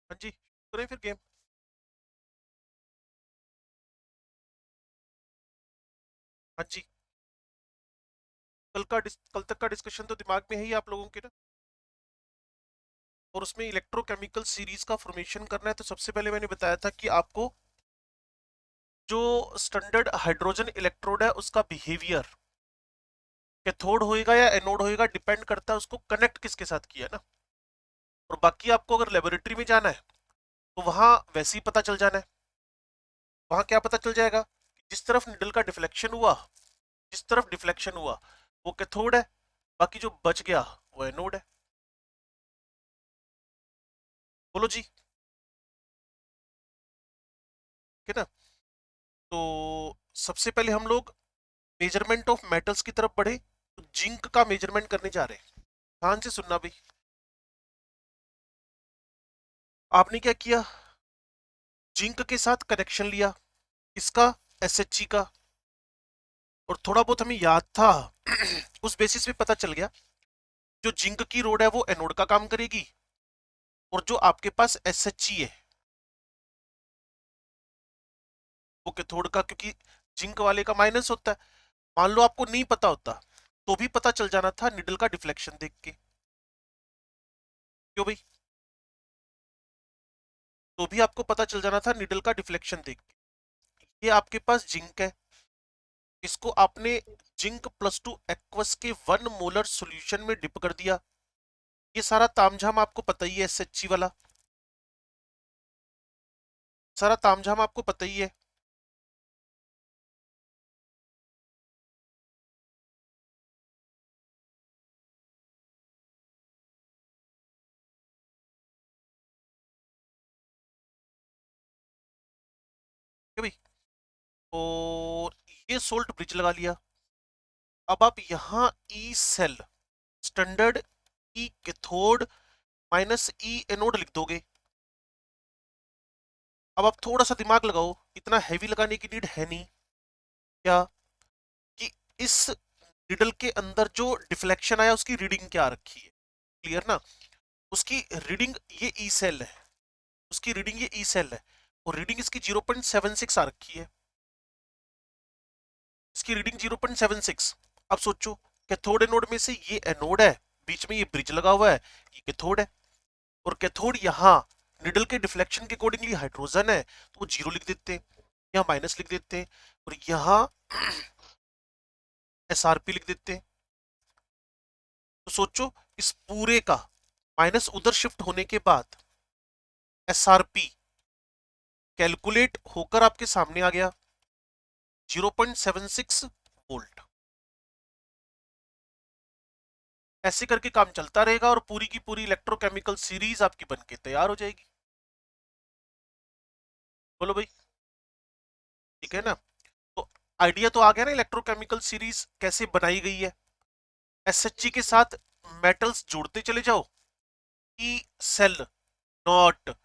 हाँ जी, करें फिर गेम। हाँ जी। कल तक का डिस्कशन तो दिमाग में है ही आप लोगों के ना। और उसमें इलेक्ट्रोकेमिकल सीरीज का फॉर्मेशन करना है, तो सबसे पहले मैंने बताया था कि आपको जो स्टैंडर्ड हाइड्रोजन इलेक्ट्रोड है उसका बिहेवियर कैथोड होएगा या एनोड होएगा डिपेंड करता है उसको कनेक्ट किसके साथ किया ना। और बाकी आपको अगर लेबोरेटरी में जाना है तो वहां वैसे ही पता चल जाना है। वहां क्या पता चल जाएगा कि जिस तरफ निडल का डिफ्लेक्शन हुआ, जिस तरफ डिफ्लेक्शन हुआ वो कैथोड है, बाकी जो बच गया वो एनोड है। बोलो जी। ठीक है ना। तो सबसे पहले हम लोग मेजरमेंट ऑफ मेटल्स की तरफ बढ़े, तो जिंक का मेजरमेंट करने जा रहे हैं। ध्यान से सुनना भाई। आपने क्या किया, जिंक के साथ कनेक्शन लिया, इसका एसएचजी का, और थोड़ा बहुत हमें याद था उस बेसिस पे पता चल गया जो जिंक की रोड है वो एनोड का काम करेगी, और जो आपके पास एसएचजी है वो कैथोड का, क्योंकि जिंक वाले का माइनस होता है। मान लो आपको नहीं पता होता तो भी पता चल जाना था निडल का डिफ्लेक्शन देख के। क्यों भाई? तो भी आपको पता चल जाना था निडल का डिफ्लेक्शन देख के। ये आपके पास जिंक है, इसको आपने जिंक +2 एक्वस के 1 मोलर सॉल्यूशन में डिप कर दिया। ये सारा तामझाम आपको पता ही है, एसएचजी वाला सारा तामझाम आपको पता ही है। क्या भाई? और ये सोल्ट ब्रिज लगा लिया। अब आप यहां E cell standard E cathode -E anode लिख दोगे। अब आप थोड़ा सा दिमाग लगाओ, इतना हैवी लगाने की नीड है नहीं क्या, कि इस निडल के अंदर जो डिफ्लेक्शन आया उसकी रीडिंग क्या आ रखी है। क्लियर ना। उसकी रीडिंग ये ई सेल है, उसकी रीडिंग ये ई सेल है, और रीडिंग इसकी 0.76 आ रखी है। इसकी रीडिंग 0.76। अब सोचो, कैथोड एनोड में से ये एनोड है, बीच में ये ब्रिज लगा हुआ है, ये कैथोड है। और कैथोड यहाँ निडल के डिफ्लेक्शन के अकॉर्डिंगली हाइड्रोजन है, तो वो जीरो लिख देते हैं, यहाँ माइनस लिख देते हैं, और यहाँ एसआरपी लिख देते हैं। तो सोचो, इस पूरे का माइनस उधर शिफ्ट होने के बाद एसआरपी कैलकुलेट होकर आपके सामने आ गया 0.76 वोल्ट। ऐसे करके काम चलता रहेगा और पूरी की पूरी इलेक्ट्रोकेमिकल सीरीज आपकी बनके तैयार हो जाएगी। बोलो भाई। ठीक है ना। तो आइडिया तो आ गया ना इलेक्ट्रोकेमिकल सीरीज कैसे बनाई गई है। एसएचजी के साथ मेटल्स जोड़ते चले जाओ, ई सेल नॉट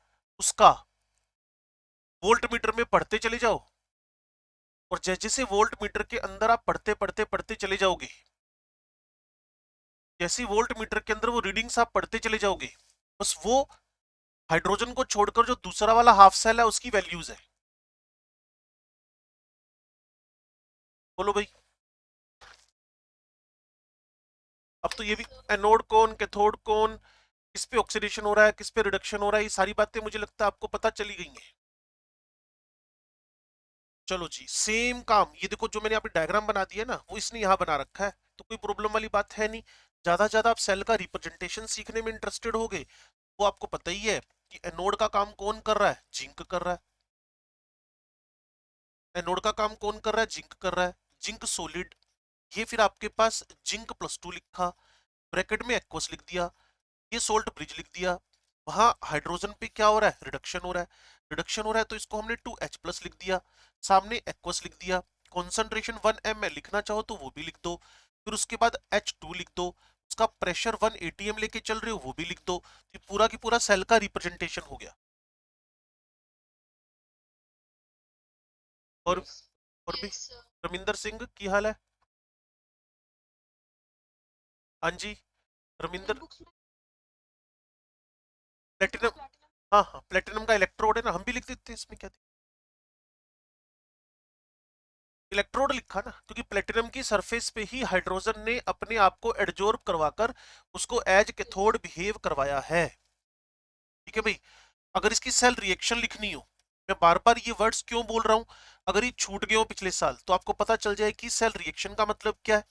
उसका वोल्ट मीटर में पढ़ते चले जाओ, और जैसे जैसे वोल्ट मीटर के अंदर आप पढ़ते पढ़ते पढ़ते चले जाओगे, जैसी वोल्ट मीटर के अंदर वो रीडिंग्स आप पढ़ते चले जाओगे, बस वो हाइड्रोजन को छोड़कर जो दूसरा वाला हाफ सेल है उसकी वैल्यूज है। बोलो भाई। अब तो ये भी एनोड कौन कैथोड कौन, किस पे ऑक्सीडेशन हो रहा है किस पे रिडक्शन हो रहा है, ये सारी बातें मुझे लगता है आपको पता चली गई हैं। चलो जी, सेम काम ये देखो, जो मैंने यहाँ पे डायग्राम बना दिया ना वो इसने यहाँ बना रखा है, तो कोई प्रॉब्लम वाली बात है नहीं। ज्यादा से ज्यादा आप सेल का रिप्रेजेंटेशन सीखने में इंटरेस्टेड होगे, वो आपको पता ही है कि एनोड का काम कौन कर रहा है, जिंक कर रहा है। एनोड का काम कौन कर रहा है, जिंक कर रहा है। जिंक सोलिड, ये फिर आपके पास जिंक +2 लिखा, ब्रैकेट में एक्वस लिख दिया, ये सोल्ट ब्रिज लिख दिया। वहां हाइड्रोजन पे क्या हो रहा है, रिडक्शन हो रहा है। रिडक्शन हो रहा है तो इसको हमने 2H+ लिख दिया, सामने एक्वस लिख दिया। कॉन्सेंट्रेशन 1 m है, लिखना चाहो तो वो भी लिख दो। फिर उसके बाद H2 लिख दो, उसका प्रेशर 1 atm लेके चल रहे हो वो भी लिख दो। तो पूरा की पूरा सेल का रिप्रेजेंटेशन हो गया। और और भी रमिंदर सिंह की हाल है। हाँ जी। रमिंदर। प्लेटिनम। हाँ हाँ, प्लेटिनम का इलेक्ट्रोड है ना, हम भी लिख देते हैं, इसमें क्या इलेक्ट्रोड लिखा ना, क्योंकि प्लेटिनम की सरफेस पे ही हाइड्रोजन ने अपने आप को एडजॉर्ब करवाकर उसको एज कैथोड बिहेव करवाया है। ठीक है भाई। अगर इसकी सेल रिएक्शन लिखनी हो, मैं बार बार ये वर्ड्स क्यों बोल रहा हूं, अगर ये छूट गए हो पिछले साल तो आपको पता चल जाए कि सेल रिएक्शन का मतलब क्या है।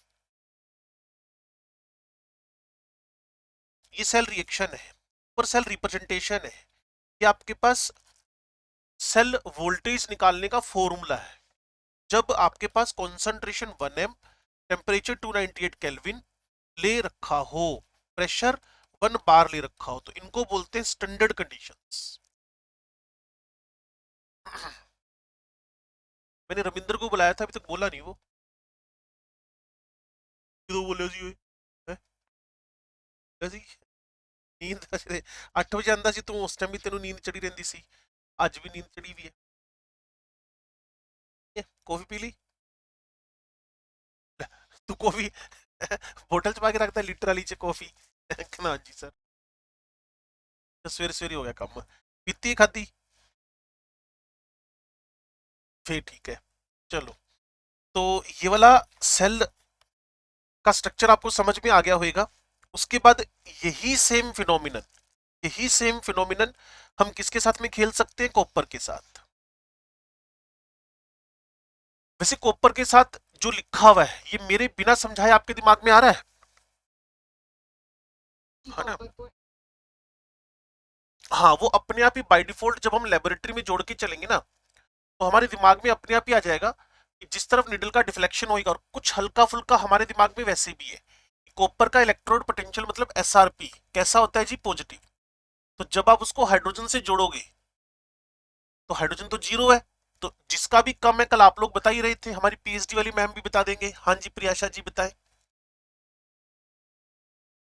ये सेल रिएक्शन है और सेल रिप्रेजेंटेशन है। ये आपके पास सेल वोल्टेज निकालने का फॉर्मूला है। जब आपके पास कॉन्सेंट्रेशन 1 m, टेम्परेचर 298 केल्विन ले रखा हो, प्रेशर 1 बार ले रखा हो, तो इनको बोलते हैं स्टैंडर्ड कंडीशंस। मैंने रविंद्र को बुलाया था, अभी तक बोला नहीं वो। क्यों बोले जी है? ऐसी नींद 8 बजे आंदा सी तू, उस टाइम भी तेनू नींद चढ़ी रहंदी सी, आज भी नींद चढ़ी भी है। कॉफी पी ली? तू कॉफी बोतल च पा के रखता लीटर वाली च कॉफी? ना जी सर, सवेरे सवेरे हो गया काम। पीती खाती? फिर ठीक है। चलो, तो ये वाला सेल का स्ट्रक्चर आपको समझ में आ गया होगा। उसके बाद यही सेम फिनोमिनन, यही सेम फिनोमिनन हम किसके साथ में खेल सकते हैं? कॉपर के साथ। वैसे कॉपर के साथ जो लिखा हुआ है, ये मेरे बिना समझाए आपके दिमाग में आ रहा है ना? हाँ, वो अपने आप ही बाय डिफॉल्ट जब हम लेबोरेटरी में जोड़ के चलेंगे ना, तो हमारे दिमाग में अपने आप ही आ जाएगा कि जिस तरफ निडल का डिफ्लेक्शन होगा, और कुछ हल्का फुल्का हमारे दिमाग में वैसे भी है। कॉपर का इलेक्ट्रोड पोटेंशियल मतलब एसआरपी कैसा होता है जी? पॉजिटिव। तो जब आप उसको हाइड्रोजन से जोड़ोगे तो हाइड्रोजन तो जीरो है, तो जिसका भी कम है, कल आप लोग बता ही रहे थे, हमारी पीएचडी वाली मैम भी बता देंगे। हाँ जी प्रियाशा जी बताएं।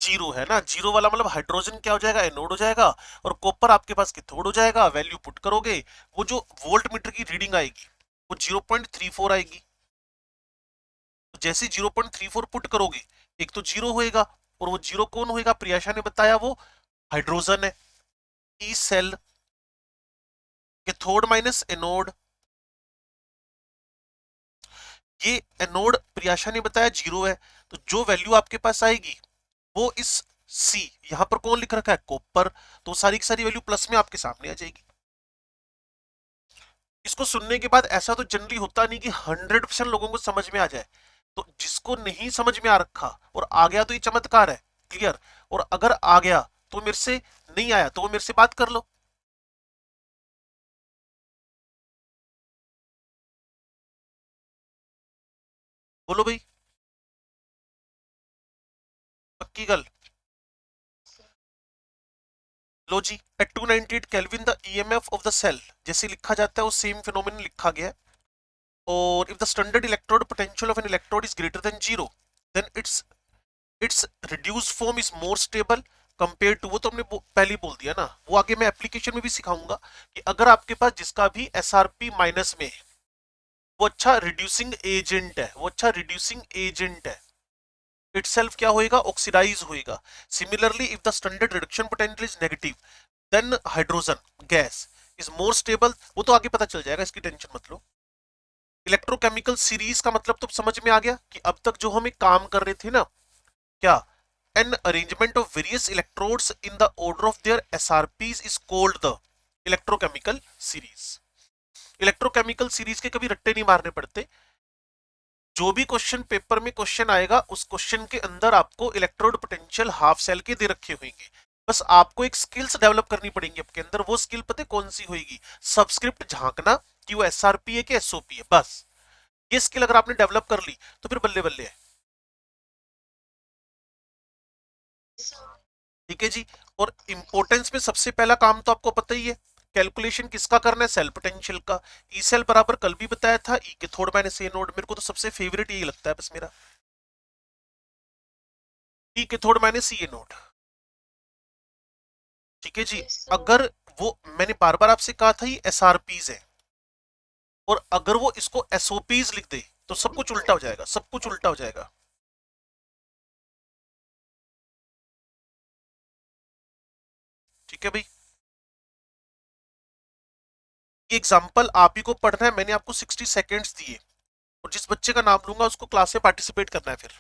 जीरो है ना, जीरो वाला मतलब हाइड्रोजन क्या हो जाएगा? एनोड हो जाएगा, और कॉपर आपके पास कैथोड हो जाएगा। वैल्यू पुट करोगे, वो जो वोल्ट मीटर की रीडिंग आएगी वो 0.34 आएगी। तो जैसे 0.34 पुट करोगे, एक तो जीरो होएगा, और वो जीरो कौन होएगा? प्रियाशा ने बताया, वो हाइड्रोजन है। E cell cathode minus anode, ये एनोड प्रियाशा ने बताया जीरो है। तो जो वैल्यू आपके पास आएगी वो इस सी, यहां पर कौन लिख रखा है? कॉपर, तो सारी की सारी वैल्यू प्लस में आपके सामने आ जाएगी। इसको सुनने के बाद ऐसा तो जनरली होता नहीं कि 100% लोगों को समझ में आ जाए। तो जिसको नहीं समझ में आ रखा और आ गया तो ये चमत्कार है, क्लियर। और अगर आ गया तो मेरे से, नहीं आया तो वो मेरे से बात कर लो। बोलो भाई, पक्की गल? लो जी, at 298 kelvin the EMF of the cell, जैसे लिखा जाता है वो सेम फिनोमिनन लिखा गया है। और if the standard electrode potential of an electrode is greater than zero, then its reduce form is more stable compare to, वो तो हमने पहले ही बोल दिया ना, वो आगे मैं एप्लीकेशन में भी सिखाऊंगा कि अगर आपके पास जिसका भी एसआरपी माइनस में है, वो अच्छा रिड्यूसिंग एजेंट है, वो अच्छा रिड्यूसिंग एजेंट है, इटसेल्फ क्या होएगा? ऑक्सीडाइज होएगा। Similarly if the standard reduction potential is negative, then hydrogen gas is more stable. वो तो आगे पता चल जाएगा, इसकी टेंशन मत लो। इलेक्ट्रोकेमिकल सीरीज का मतलब तो समझ में आ गया कि अब तक जो हम एक काम कर रहे थे ना, क्या? An arrangement of various electrodes in the order of their SRPs is called the electrochemical series. Electrochemical series के कभी रट्टे नहीं मारने पड़ते। जो भी क्वेश्चन पेपर में क्वेश्चन आएगा, उस क्वेश्चन के अंदर आपको इलेक्ट्रोड पोटेंशियल हाफ सेल के दे रखे होंगे। बस आपको एक स्किल्स डेवलप करनी पड़ेंगी आपके अंदर। वो स्किल पता कौन सी होगी? सबस्क्रिप्ट झांकना कि वो एसआरपी है कि एसओपी है, बस। ये स्किल अगर आपने डेवलप कर ली तो फिर बल्ले बल्ले है। ठीक है जी। और इंपॉर्टेंस में सबसे पहला काम तो आपको पता ही है, कैलकुलेशन किसका करना है? सेल पोटेंशियल का। ई सेल बराबर कल भी बताया था, ई के थोड़ माइनस ए नोड। मेरे को तो सबसे फेवरेट यही लगता है बस मेरा, ई के थोड़ माइनस ए नोड। ठीक है जी। अगर वो, मैंने बार बार आपसे कहा था ये एसआरपीज है, और अगर वो इसको एसओपीज लिख दे तो सब कुछ उल्टा हो जाएगा, सब कुछ उल्टा हो जाएगा। ठीक है भाई। ये एग्जाम्पल आप ही को पढ़ना है, मैंने आपको 60 सेकेंड्स दिए और जिस बच्चे का नाम लूंगा उसको क्लास में पार्टिसिपेट करना है। फिर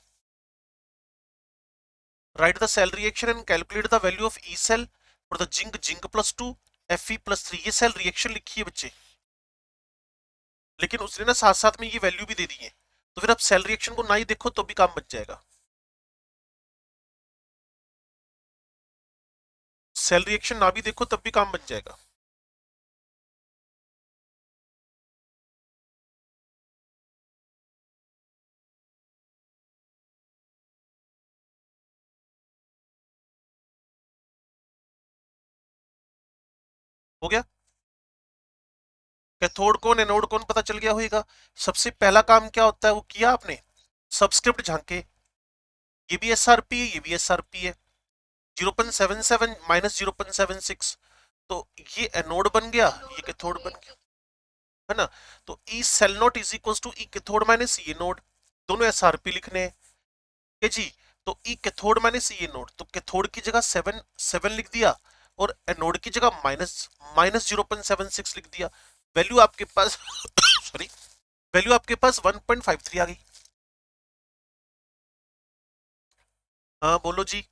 write the cell reaction and calculate the value of E cell for the zinc zinc +2 Fe+3। ये सेल रिएक्शन लिखी है बच्चे, लेकिन उसने ना साथ साथ में ये वैल्यू भी दे दी है, तो फिर आप सेल रिएक्शन को ना ही देखो तो भी काम बच जाएगा। सेल रिएक्शन ना भी देखो तब भी काम बन जाएगा। हो गया? कैथोड कौन एनोड कौन पता चल गया होगा। सबसे पहला काम क्या होता है वो किया आपने, सबस्क्रिप्ट झांके, ये भी एसआरपी है, ये भी एसआरपी है, 0.77 -0.76, तो ये एनोड बन गया, ये कैथोड बन गया, है ना। तो E cell nought is equal to E cathode minus E anode, दोनों एसआरपी लिखने हैं, है जी। तो E cathode minus E anode, तो कैथोड की जगह 7 लिख दिया और एनोड की जगह माइनस 0.76 लिख दिया। वैल्यू आपके पास सॉरी, वैल्यू आपके पास 1.53 आ गई। हाँ बोलो जी।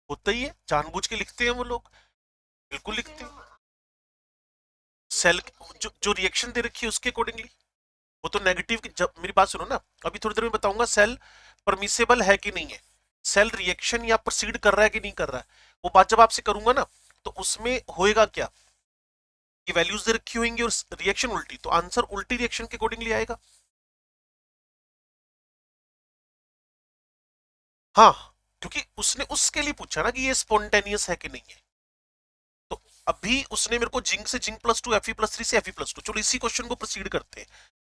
होता ही है, जानबूझ के लिखते हैं वो लोग, बिल्कुल लिखते हैं। सेल जो रिएक्शन दे रखी है उसके अकॉर्डिंगली, वो तो नेगेटिव की, जब मेरी बात सुनो ना, अभी थोड़ी देर में बताऊंगा सेल परमिसेबल है कि नहीं है, सेल रिएक्शन या प्रोसीड कर रहा है कि नहीं कर रहा है, वो बात जब आपसे करूंगा ना तो उसमें होएगा क्या, ये वैल्यूज दे रखी होंगी और रिएक्शन उल्टी, तो आंसर उल्टी रिएक्शन के अकॉर्डिंगली आएगा। हाँ, क्योंकि उसने उसके लिए पूछा ना कि ये स्पॉन्टेनियस है कि नहीं है। तो अभी उसने मेरे को जिंक से जिंक+2 Fe+3 से Fe+2, चलो इसी क्वेश्चन को प्रोसीड करते हैं।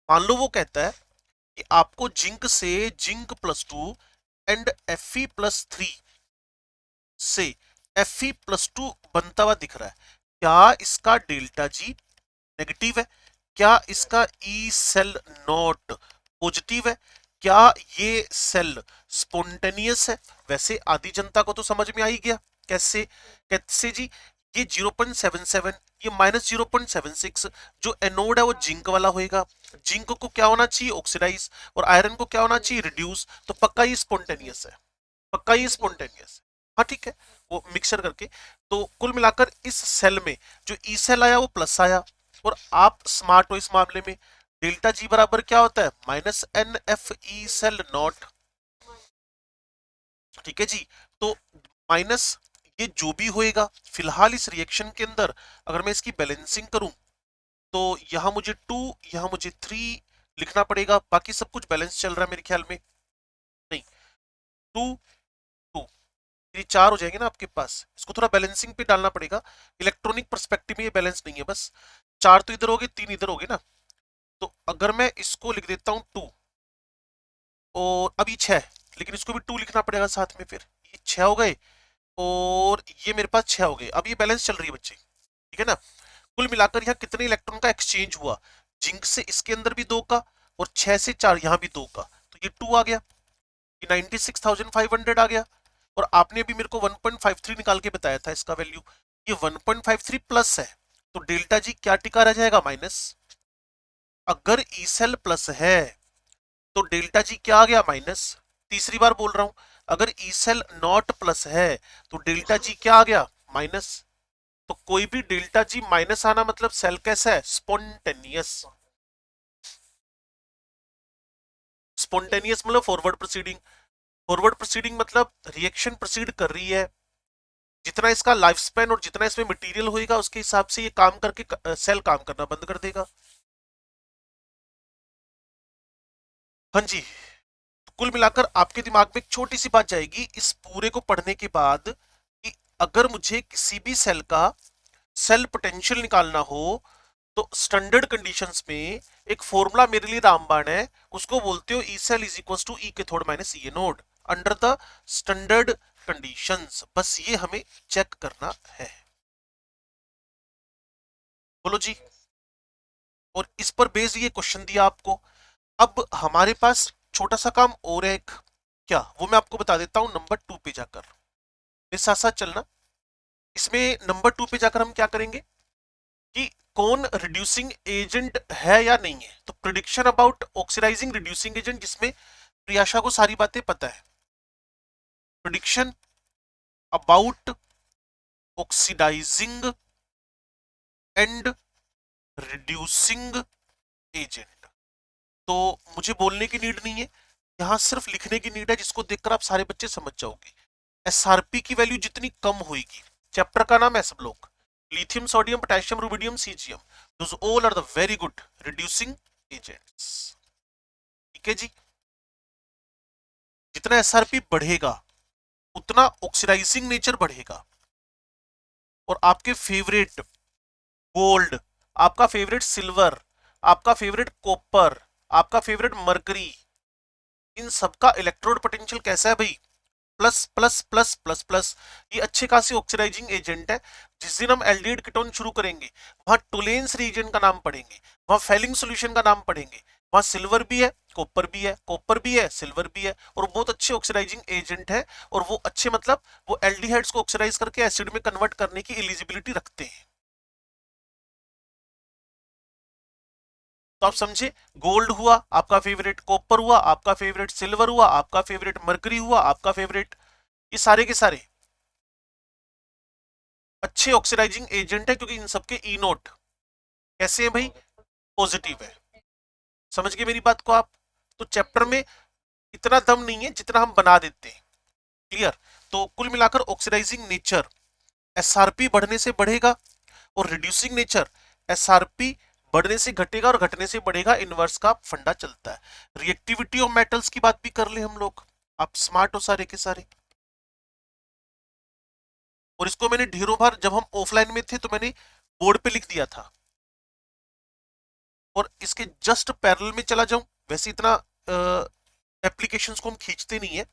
मान लो वो कहता है कि आपको जिंक से जिंक+2 एंड Fe+3 से Fe+2 बनता हुआ दिख रहा है, क्या इसका डेल्टा जी नेगेटिव है, क्या इसका ई सेल नॉट पॉजिटिव है, क्या ये सेल स्पॉन्टेनियस है। वैसे आधी जनता को तो समझ में आ ही गया, कैसे कैसे जी, ये 0.77, ये -0.76, जो एनोड है वो जिंक वाला होएगा, जिंक को क्या होना चाहिए ऑक्सीडाइज, और आयरन को क्या होना चाहिए रिड्यूस, तो पक्का ही स्पॉन्टेनियस है, पक्का ही स्पॉन्टेनियस है। हाँ ठीक है, वो मिक्सर करके, तो कुल मिलाकर इस सेल में जो ई सेल आया वो प्लस आया, और आप स्मार्ट हो इस मामले में, डेल्टा जी बराबर क्या होता है -NF ई सेल नॉट, ठीक है जी। तो माइनस ये जो भी होएगा फिलहाल इस रिएक्शन के अंदर, अगर मैं इसकी बैलेंसिंग करूं तो यहां मुझे 2, यहां मुझे 3 लिखना पड़ेगा, बाकी सब कुछ बैलेंस चल रहा है मेरे ख्याल में, नहीं 2 2 ये 4 हो जाएंगे ना आपके पास, इसको थोड़ा बैलेंसिंग पे डालना पड़ेगा, इलेक्ट्रॉनिक पर्सपेक्टिव में ये बैलेंस नहीं है, बस 4 तो इधर हो गए 3 इधर हो गए ना। तो अगर मैं इसको लिख देता हूं 2, और अभी 6, लेकिन इसको भी 2 लिखना पड़ेगा साथ में, फिर ये 6 हो गए और ये मेरे पास 6 हो गए, अब ये बैलेंस चल रही है बच्चे, ठीक है ना। कुल मिलाकर यहाँ कितने इलेक्ट्रॉन का एक्सचेंज हुआ, जिंक से इसके अंदर भी 2 का, और 6 से 4 यहाँ भी 2 का, तो ये 2 आ गया, ये 96,500 आ गया, और आपने अभी मेरे को 1.53 निकाल के बताया था इसका वैल्यू, ये 1.53 प्लस है, तो डेल्टा जी क्या टिका रह जाएगा माइनस, अगर ई सेल प्लस है तो डेल्टा जी क्या आ गया माइनस, तीसरी बार बोल रहा हूं, अगर ई सेल नॉट प्लस है तो डेल्टा जी क्या आ गया माइनस, तो कोई भी डेल्टा जी माइनस आना मतलब सेल कैसा है स्पॉन्टेनियस, स्पॉन्टेनियस मतलब फॉरवर्ड प्रोसीडिंग, फॉरवर्ड प्रोसीडिंग मतलब रिएक्शन प्रोसीड कर रही है, जितना इसका लाइफ स्पेन और जितना इसमें मटेरियल होएगा उसके हिसाब से ये काम करके सेल काम करना बंद कर देगा। हाँ जी, कुल मिलाकर आपके दिमाग में एक छोटी सी बात जाएगी इस पूरे को पढ़ने के बाद, कि अगर मुझे किसी भी सेल का सेल पोटेंशियल निकालना हो तो स्टैंडर्ड कंडीशंस में एक फॉर्मूला मेरे लिए रामबाण है, उसको बोलते हो E cell is equal to E cathode minus E anode under the standard conditions, बस ये हमें चेक करना है। बोलो जी। और इस पर बेस्ड ये क्वेश्चन दिया आपको। अब हमारे पास छोटा सा काम और है एक, क्या वो मैं आपको बता देता हूं नंबर 2 पे जाकर, मेरे साथ साथ चलना। इसमें नंबर 2 पे जाकर हम क्या करेंगे कि कौन रिड्यूसिंग एजेंट है या नहीं है। तो prediction about oxidising reducing agent, जिसमें प्रियाशा को सारी बातें पता है। Prediction about oxidising and reducing agent. तो मुझे बोलने की नीड नहीं है, यहां सिर्फ लिखने की नीड है, जिसको देखकर आप सारे बच्चे समझ जाओगे। एसआरपी की वैल्यू जितनी कम होगी, चैप्टर का नाम है सब लोग, lithium sodium potassium rubidium caesium, those all are the very good reducing agents. ठीक है जी। जितना एसआरपी बढ़ेगा उतना ऑक्सीडाइजिंग नेचर बढ़ेगा, और आपके फेवरेट गोल्ड, आपका फेवरेट सिल्वर, आपका फेवरेट कॉपर, आपका फेवरेट मरकरी, इन सबका इलेक्ट्रोड पोटेंशियल कैसा है भाई? Plus plus plus plus plus. ये अच्छे खासी ऑक्सीडाइजिंग एजेंट है। जिस दिन हम एल्डिहाइड कीटोन शुरू करेंगे, वहां टोलेंस रीजन का नाम पढ़ेंगे, वहां फेलिंग सॉल्यूशन का नाम पढ़ेंगे, वहां सिल्वर भी है, कॉपर भी है, कॉपर भी है, सिल्वर भी है, और बहुत अच्छे ऑक्सीडाइजिंग एजेंट है। और वो अच्छे मतलब वो एल्डिहाइड्स को ऑक्सीडाइज करके एसिड में कन्वर्ट करने की एलिजिबिलिटी रखते हैं। तो आप समझे, गोल्ड हुआ आपका फेवरेट, कॉपर हुआ आपका फेवरेट, सिल्वर हुआ आपका फेवरेट, मरकरी हुआ आपका फेवरेट, ये सारे के सारे अच्छे ऑक्सीडाइजिंग एजेंट है, क्योंकि इन सबके ई नोट कैसे हैं भाई? पॉजिटिव है। समझ गए मेरी बात को आप? तो चैप्टर में इतना दम नहीं है जितना हम बना देते हैं। क्लियर? तो कुल मिलाकर ऑक्सीडाइजिंग नेचर एसआरपी बढ़ने से बढ़ेगा, और रिड्यूसिंग नेचर एसआरपी बढ़ने से घटेगा, और घटने से बढ़ेगा। इनवर्स का फंडा चलता है। रिएक्टिविटी ऑफ मेटल्स की बात भी कर ले हम लोग। आप स्मार्ट हो सारे के सारे। और इसको मैंने ढेरों बार, जब हम ऑफलाइन में थे तो मैंने बोर्ड पे लिख दिया था, और इसके जस्ट पैरेलल में चला जाऊं, वैसे इतना एप्लीकेशंस को हम खींचते नहीं है।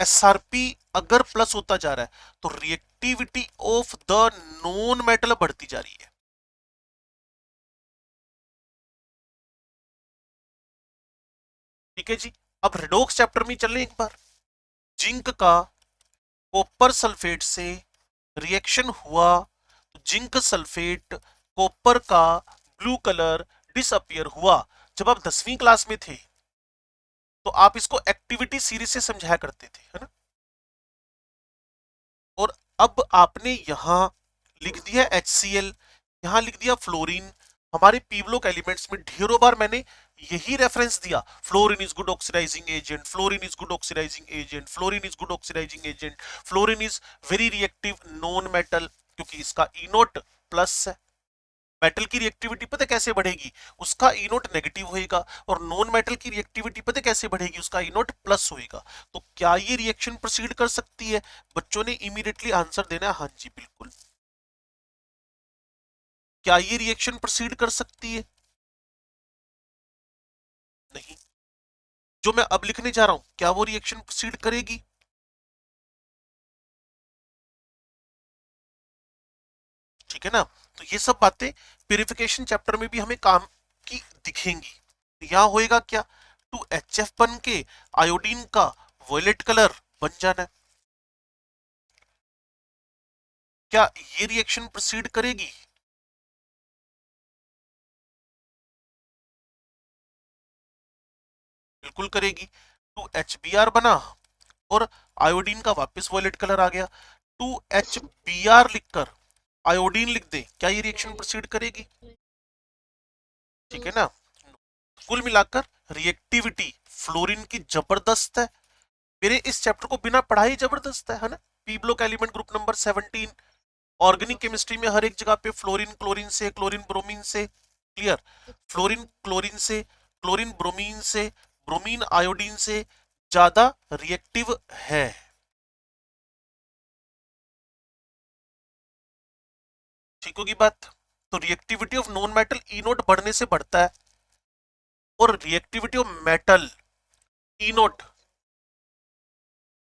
एसआरपी अगर प्लस होता जा रहा है तो reactivity of the non metal बढ़ती जा रही है। ठीक है जी। अब रिडोक्स चैप्टर में चल रहे एक बार। जिंक का कॉपर सल्फेट से रिएक्शन हुआ तो जिंक सल्फेट कॉपर का ब्लू कलर डिसअपियर हुआ। जब आप 10वीं क्लास में थे तो आप इसको एक्टिविटी सीरीज से समझाया करते थे, है ना? और अब आपने यहां लिख दिया HCl, यहां लिख दिया फ्लोरीन। हमारे पी ब्लॉक एलिमेंट्स में ढेरों बार मैंने यही रेफरेंस दिया, fluorine is good oxidising agent, fluorine is good oxidising agent, fluorine is good oxidising agent, fluorine is very reactive non metal, क्योंकि इसका ई नोट प्लस है। मेटल की रिएक्टिविटी पता कैसे बढ़ेगी? उसका ई नोट नेगेटिव होएगा, और नॉन मेटल की रिएक्टिविटी पता कैसे बढ़ेगी? उसका ई नोट प्लस होएगा। तो क्या ये रिएक्शन प्रोसीड कर सकती है? बच्चों ने इमीडिएटली आंसर देना है हाँ जी बिल्कुल। क्या ये रिएक्शन प्रोसीड कर सकती है? नहीं। जो मैं अब लिखने जा रहा हूं, क्या वो रिएक्शन प्रोसीड करेगी? ठीक है ना? तो ये सब बातें प्यूरिफिकेशन चैप्टर में भी हमें काम की दिखेंगी। यहां होएगा क्या? 2HF बन के आयोडीन का वॉयलेट कलर बन जाना है। क्या ये रिएक्शन प्रोसीड करेगी? बिल्कुल करेगी। 2HBr बना, और आयोडीन का वापस वॉयलेट कलर आ गया। 2HBr लिखकर आयोडीन लिख दे, क्या ये रिएक्शन प्रोसीड करेगी? ठीक है ना? कुल मिलाकर रिएक्टिविटी फ्लोरीन की जबरदस्त है। मेरे इस चैप्टर को बिना पढ़ाई जबरदस्त है ना? P block element group number 17, organic chemistry में हर एक जगह पे फ्लोरीन क्लोरीन से, क्लोरीन ब्रोमीन से। क्लियर? फ्लोरीन क्लोरीन से, क्लोरीन ब्रोमीन से, ब्रोमीन आयोडीन से ज्यादा रिएक्टिव है। ठीक होगी बात? तो reactivity of non metal E note बढ़ने से बढ़ता है, और reactivity of metal E note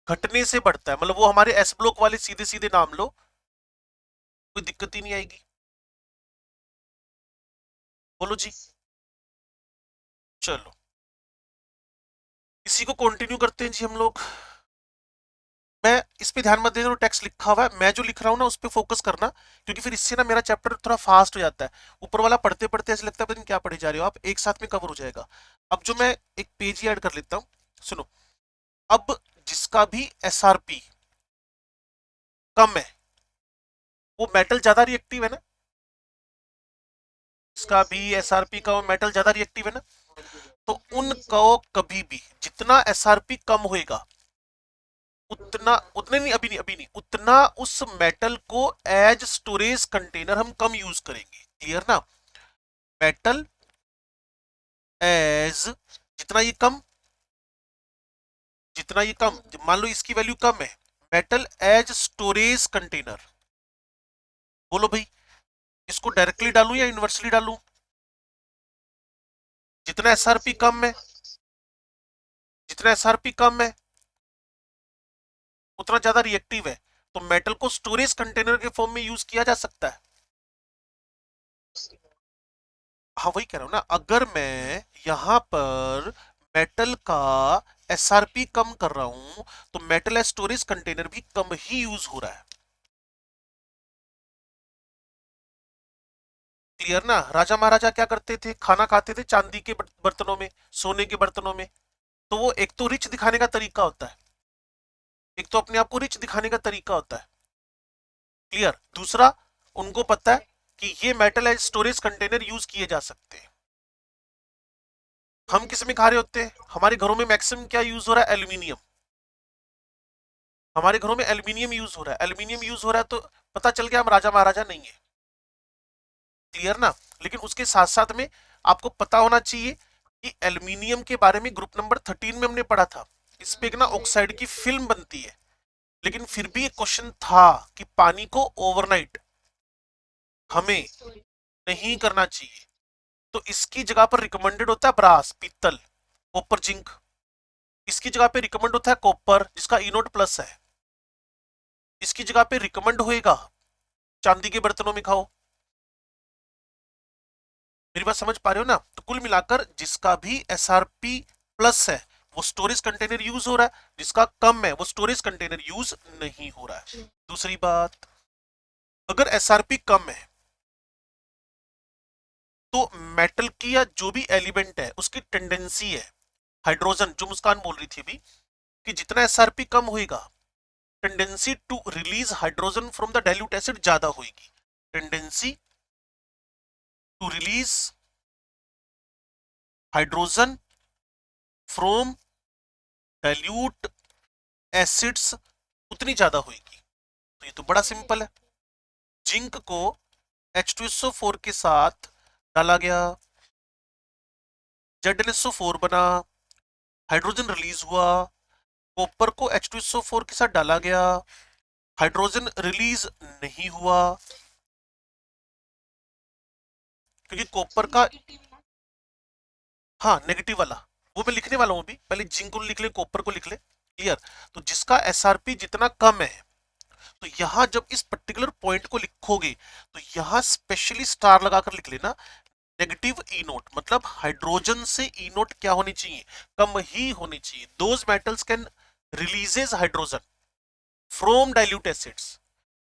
घटने से बढ़ता है। मतलब वो हमारे एस ब्लॉक वाले सीधे सीधे नाम लो, कोई दिक्कत ही नहीं आएगी। बोलो जी। चलो, इसी को कंटिन्यू करते हैं जी हम लोग। मैं इस पे ध्यान मत देना, टेक्स्ट लिखा हुआ है, मैं जो लिख रहा हूँ ना उस पे फोकस करना, क्योंकि फिर इससे ना मेरा चैप्टर थोड़ा फास्ट हो जाता है। ऊपर वाला पढ़ते पढ़ते ऐसे लगता है पता नहीं क्या पढ़े जा रहे हो आप, एक साथ में कवर हो जाएगा। अब जो मैं एक पेज ही ऐड कर लेता हूँ, सुनो। अब जिसका भी एसआरपी कम है वो मेटल ज्यादा रिएक्टिव है ना, जिसका भी एसआरपी का वो मेटल ज्यादा रिएक्टिव है ना, तो उनको कभी भी जितना एसआरपी कम होएगा उतना, उतने नहीं, अभी नहीं, उतना उस मेटल को एज स्टोरेज कंटेनर हम कम यूज करेंगे। क्लियर ना? मेटल एज, जितना ये कम, जितना ये कम, मान लो इसकी वैल्यू कम है, मेटल एज स्टोरेज कंटेनर। बोलो भाई, इसको डायरेक्टली डालूं या इनवर्सली डालूं? जितना एसआरपी कम है, जितना एसआरपी कम है उतना ज्यादा रिएक्टिव है, तो मेटल को स्टोरेज कंटेनर के फॉर्म में यूज किया जा सकता है। हाँ वही कह रहा हूं ना, अगर मैं यहां पर मेटल का एसआरपी कम कर रहा हूं तो मेटल एज स्टोरेज कंटेनर भी कम ही यूज हो रहा है। क्लियर ना? राजा महाराजा क्या करते थे, खाना खाते थे चांदी के बर्तनों में, सोने के बर्तनों में। तो वो एक तो रिच दिखाने का तरीका होता है, एक तो अपने आप को रिच दिखाने का तरीका होता है। क्लियर? दूसरा, उनको पता है कि ये metal as storage container use किए जा सकते हैं। हम किस में खा रहे होते हैं? हमारे घरों में मैक्सिमम क्या यूज हो रहा है? एल्यूमिनियम। हमारे घरों में एल्यूमिनियम यूज हो रहा है, एल्यूमिनियम यूज हो रहा है तो पता चल गया हम राजा महाराजा नहीं है। क्लियर ना? लेकिन उसके साथ साथ में आपको पता होना चाहिए कि एल्यूमिनियम के बारे में ग्रुप नंबर 13 में हमने पढ़ा था, इस पे एक ना ऑक्साइड की फिल्म बनती है। लेकिन फिर भी एक क्वेश्चन था कि पानी को ओवरनाइट हमें नहीं करना चाहिए, तो इसकी जगह पर रिकमेंडेड होता है ब्रास, पीतल, कॉपर, जिंक। इसकी जगह पे रिकमेंड होता है कॉपर जिसका इनोट प्लस है। इसकी जगह पे रिकमेंड होएगा चांदी के बर्तनों में खाओ। मेरी बात समझ पा रहे हो ना? तो कुल मिलाकर जिसका भी एसआरपी प्लस है वो स्टोरेज कंटेनर यूज हो रहा है, जिसका कम है वो स्टोरेज कंटेनर यूज नहीं हो रहा है। दूसरी बात, अगर एसआरपी कम है तो मेटल की या जो भी एलिमेंट है उसकी टेंडेंसी है, हाइड्रोजन, जो मुस्कान बोल रही थी अभी, कि जितना एसआरपी कम होएगा tendency to release hydrogen from the dilute acid ज्यादा होगी। Tendency to release hydrogen from dilute acids उतनी ज्यादा होगी। तो ये तो बड़ा सिंपल है। जिंक को H2SO4 के साथ डाला गया, ZnSO4 बना, हाइड्रोजन रिलीज हुआ। कॉपर को H2SO4 के साथ डाला गया, हाइड्रोजन रिलीज नहीं हुआ, क्योंकि कॉपर का, हाँ नेगेटिव वाला, वो मैं लिखने वाला हूं अभी, पहले जिंक को लिख ले, कॉपर को लिख ले। क्लियर? तो जिसका एसआरपी जितना कम है, तो यहां जब इस पर्टिकुलर पॉइंट को लिखोगे तो यहां स्पेशली स्टार लगाकर लिख लेना, नेगेटिव ई नोट, मतलब हाइड्रोजन से ई नोट क्या होनी चाहिए? कम ही होनी चाहिए। Those metals can releases hydrogen from dilute acids.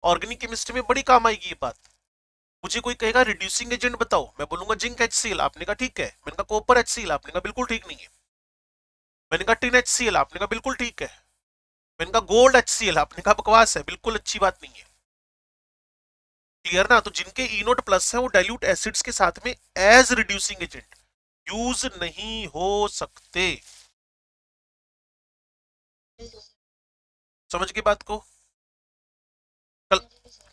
Organic chemistry में बड़ी काम आएगी ये बात। मुझे कोई कहेगा रिड्यूसिंग एजेंट बताओ, मैं बोलूंगा जिंक HCl, आपने कहा ठीक है। मैंने कहा कॉपर HCl, आपने कहा बिल्कुल ठीक नहीं है। मैंने कहा टिन HCl, आपने कहा बिल्कुल ठीक है। मैंने कहा गोल्ड HCl, आपने कहा बकवास है, बिल्कुल अच्छी बात नहीं है। क्लियर ना? तो जिनके ई नोट प्लस है वो डाइल्यूट एसिड्स के साथ में एज रिड्यूसिंग एजेंट यूज नहीं हो सकते। समझ के बात को? कल,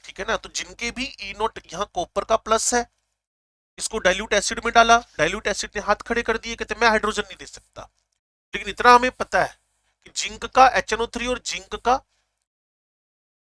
ठीक है ना? तो जिनके भी ई नोट, यहाँ कॉपर का प्लस है, इसको डाइल्यूट एसिड में डाला, डाइल्यूट एसिड ने हाथ खड़े कर दिए, कहते मैं हाइड्रोजन नहीं दे सकता। लेकिन इतना हमें पता है कि जिंक का HNO3 और जिंक का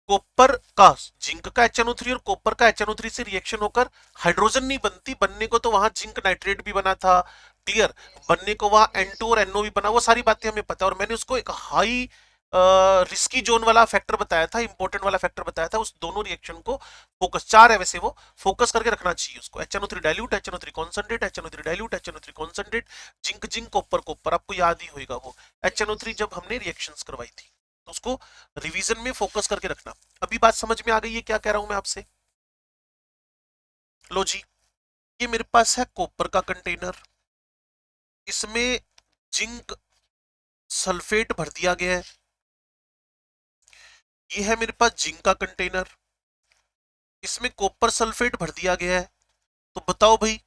कॉपर का, जिंक का HNO3 और कॉपर का HNO3 से रिएक्शन होकर हाइड्रोजन नहीं बनती, बनने को तो वहां जिंक नाइट्रेट भी बना था। क्लियर? बनने को वहां N2 और NO भी बना, वो सारी बातें हमें पता है। और मैंने उसको एक हाई रिस्की जोन वाला फैक्टर बताया था, इंपॉर्टेंट वाला फैक्टर बताया था। उस दोनों रिएक्शन को फोकस, चार है वैसे, वो फोकस करके रखना चाहिए उसको। HNO3 dilute, HNO3 concentrate, HNO3 dilute, HNO3 concentrate, zinc zinc, copper copper, आपको याद ही होगा वो HNO3 जब हमने रिएक्शंस करवाई थी। उसको रिवीजन में फोकस करके रखना। अभी बात समझ में आ गई है क्या कह रहा हूं मैं आपसे? लो जी, ये मेरे पास है कॉपर का कंटेनर, इसमें जिंक सल्फेट भर दिया गया है। ये है मेरे पास जिंक का कंटेनर, इसमें कॉपर सल्फेट भर दिया गया है। तो बताओ भाई,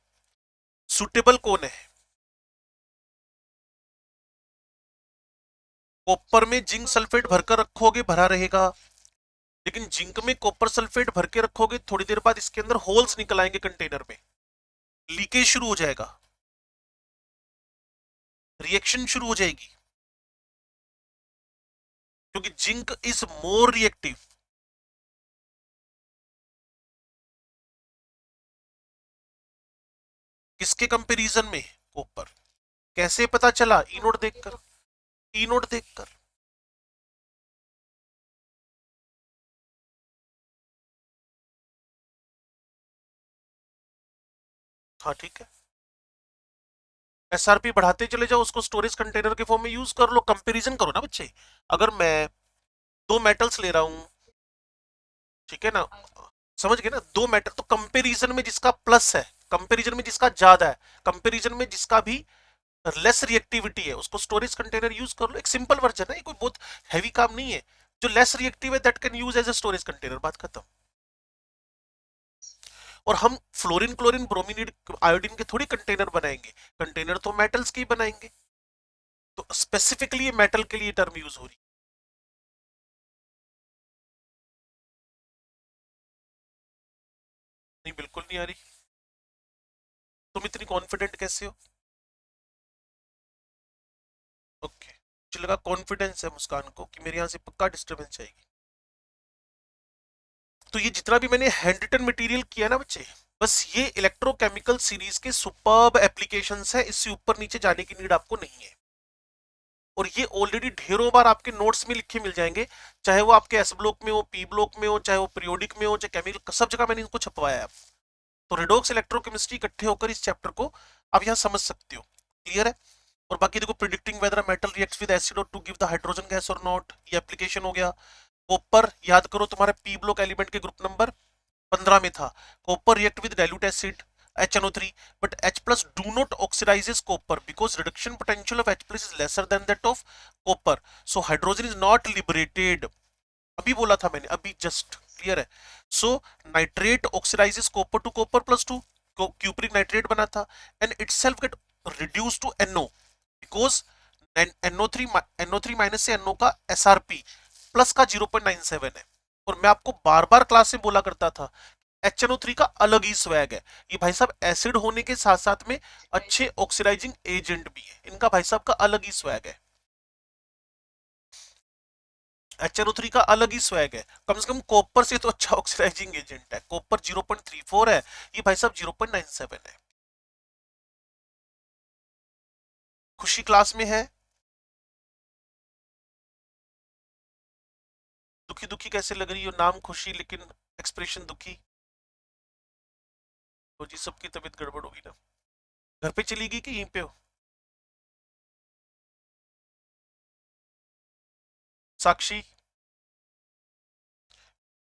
सुटेबल कौन है? कॉपर में जिंक सल्फेट भरकर रखोगे भरा रहेगा, लेकिन जिंक में कॉपर सल्फेट भर के रखोगे थोड़ी देर बाद इसके अंदर होल्स निकल आएंगे कंटेनर में, लीकेज शुरू हो जाएगा, रिएक्शन शुरू हो जाएगी, क्योंकि जिंक इज मोर रिएक्टिव। किसके कंपैरिजन में? कॉपर। कैसे पता चला? ई नोट देखकर, ई नोट देखकर। हाँ ठीक है, एसआरपी बढ़ाते चले जाओ, उसको स्टोरेज कंटेनर के फॉर्म में यूज कर लो, कंपैरिजन करो ना बच्चे। अगर मैं दो मेटल्स ले रहा हूं, ठीक है ना, समझ गए ना, दो मेटल, तो कंपैरिजन में जिसका प्लस है, कंपैरिजन में जिसका ज्यादा है, कंपैरिजन में जिसका भी लेस रिएक्टिविटी है, उसको स्टोरेज कंटेनर यूज कर लो। एक सिंपल वर्जन है, कोई बहुत हैवी काम नहीं है। जो लेस रिएक्टिव है that can use as a storage container, बात खत्म। और हम फ्लोरीन क्लोरीन ब्रोमीन आयोडीन के थोड़ी कंटेनर बनाएंगे, कंटेनर तो मेटल्स के ही बनाएंगे। तो स्पेसिफिकली मेटल के लिए टर्म यूज हो रही। नहीं, बिल्कुल नहीं आ रही। तुम इतनी कॉन्फिडेंट कैसे हो? ओके, मुझे लगा कॉन्फिडेंस है मुस्कान को कि मेरे यहाँ से पक्का डिस्टरबेंस आएगी। तो ये जितना भी मैंने हैंड रिटन मटेरियल किया ना बच्चे, बस ये इलेक्ट्रोकेमिकल सीरीज के सुपर्ब एप्लीकेशंस है, इससे ऊपर नीचे जाने की नीड आपको नहीं है। और ये ऑलरेडी ढेरों बार आपके नोट्स में लिखे मिल जाएंगे, चाहे वो आपके एस ब्लॉक में हो, पी ब्लॉक में हो, चाहे वो पीरियोडिक में हो, चाहे केमिकल, सब जगह मैंने इनको छपवाया है। तो रिडोक्स इलेक्ट्रोकेमिस्ट्री इकट्ठे होकर इस चैप्टर को आप यहाँ समझ सकते हो। क्लियर है? और बाकी देखो, predicting whether a metal reacts with acid और to give the hydrogen gas और नॉट, ये एप्लीकेशन हो गया। कॉपर याद करो, तुम्हारे पी ब्लॉक एलिमेंट के ग्रुप नंबर 15 में था। Copper react with dilute acid HNO3, but H plus do not oxidizes copper because reduction potential of H plus is lesser than that of copper, so hydrogen is not liberated। अभी बोला था मैंने, अभी just clear है। So nitrate oxidises copper to copper plus two, cupric nitrate बना था, and itself get reduce to NO because NO3 minus से NO का SRP प्लस का 0.97 है। और मैं आपको बार बार क्लास में बोला करता था, HNO3 का अलग ही स्वैग है। ये भाई साहब एसिड होने के साथ साथ में अच्छे ऑक्सीडाइजिंग एजेंट भी है, इनका भाई साहब का अलग ही स्वैग है। HNO3 का अलग ही स्वैग है, कम से कम कॉपर से तो अच्छा ऑक्सीडाइजिंग एजेंट है। कॉपर 0.34 है, ये भाई साहब 0.97 है। खुशी क्लास में है? दुखी दुखी कैसे लग रही हो? नाम खुशी लेकिन एक्सप्रेशन दुखी। तो जी सबकी तबीयत गड़बड़ होगी ना। घर पे चली गई कि यहीं पे हो? साक्षी,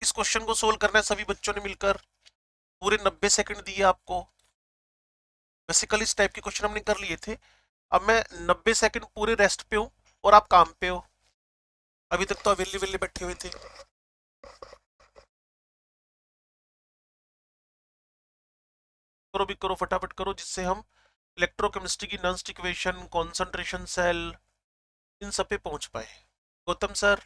इस क्वेश्चन को सोल्व करना है सभी बच्चों ने मिलकर। पूरे 90 सेकंड दिए आपको। बेसिकली इस टाइप के क्वेश्चन हमने कर लिए थे। अब मैं 90 सेकंड पूरे रेस्ट पे हूँ और आप काम पे हो। अभी तक तो अवेले वेले बैठे हुए थे। करो भी करो, फटाफट करो, जिससे हम इलेक्ट्रोकेमिस्ट्री की नॉन इक्वेशन, कॉन्सेंट्रेशन सेल, इन सब पे पहुंच पाए। गौतम सर,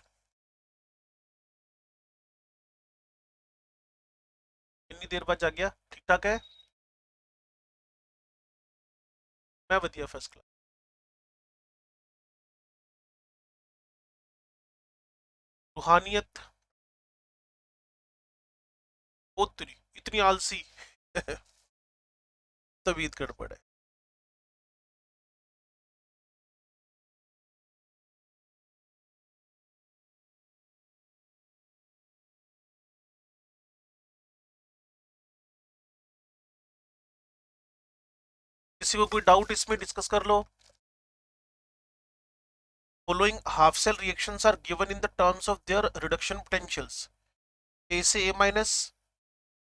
इतनी देर बाद जा गया, ठीक ठाक है? मैं बढ़िया, फर्स्ट क्लास। रूहानियत? उतरी इतनी आलसी। तबीयत गड़बड़ है। किसी को कोई डाउट इसमें डिस्कस कर लो। Following half cell reactions are given in the terms of their reduction potentials. A से ए माइनस,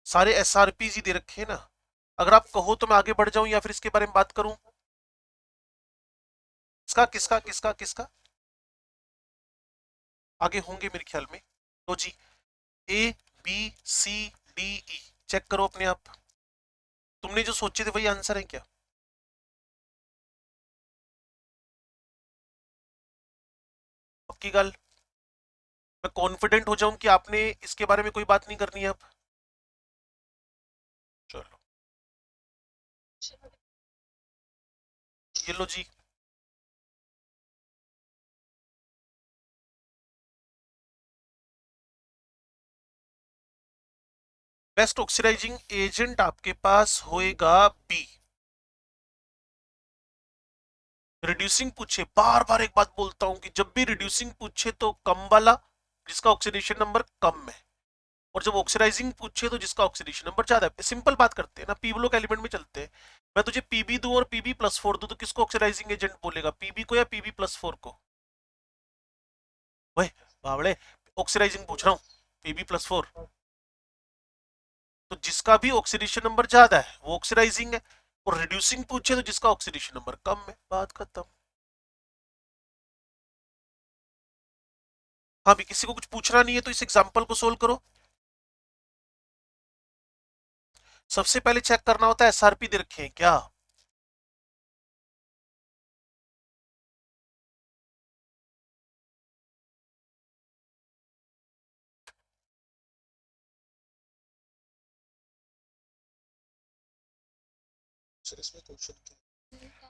सारे एसआरपीज ही दे रखे हैं ना। अगर आप कहो तो मैं आगे बढ़ जाऊं या फिर इसके बारे में बात करूं? किसका किसका किसका किसका आगे होंगे मेरे ख्याल में। तो जी, A B C D E, check करो अपने आप। तुमने जो सोचे थे वही आंसर है क्या? पक्की गल? मैं कॉन्फिडेंट हो जाऊं कि आपने इसके बारे में कोई बात नहीं करनी है अब? चलो, ये लो जी। बेस्ट ऑक्सीडाइजिंग एजेंट आपके पास होएगा बी। रिड्यूसिंग पूछे, बार बार एक बात बोलता हूं कि जब भी रिड्यूसिंग पूछे तो कम वाला, जिसका ऑक्सीडेशन नंबर कम है। और जब ऑक्सीडाइजिंग पूछे तो जिसका ऑक्सीडेशन नंबर ज्यादा है। सिंपल बात करते हैं ना, पी ब्लॉक एलिमेंट में चलते हैं। मैं तुझे पीबी दूं और पीबी प्लस 4 दूं तो किसको ऑक्सीडाइजिंग एजेंट बोलेगा, पीबी को या पीबी प्लस 4 को? वही बावड़े, ऑक्सीडाइजिंग पूछ रहा हूँ, पीबी प्लस 4। तो जिसका भी ऑक्सीडेशन नंबर ज्यादा है वो ऑक्सीडाइजिंग है। और रिड्यूसिंग पूछे तो जिसका ऑक्सीडेशन नंबर कम है, बात खत्म। हाँ भी, किसी को कुछ पूछना नहीं है तो इस एग्जांपल को सोल्व करो। सबसे पहले चेक करना होता है एसआरपी दे रखे हैं क्या। सर इसमें क्वेश्चन क्या,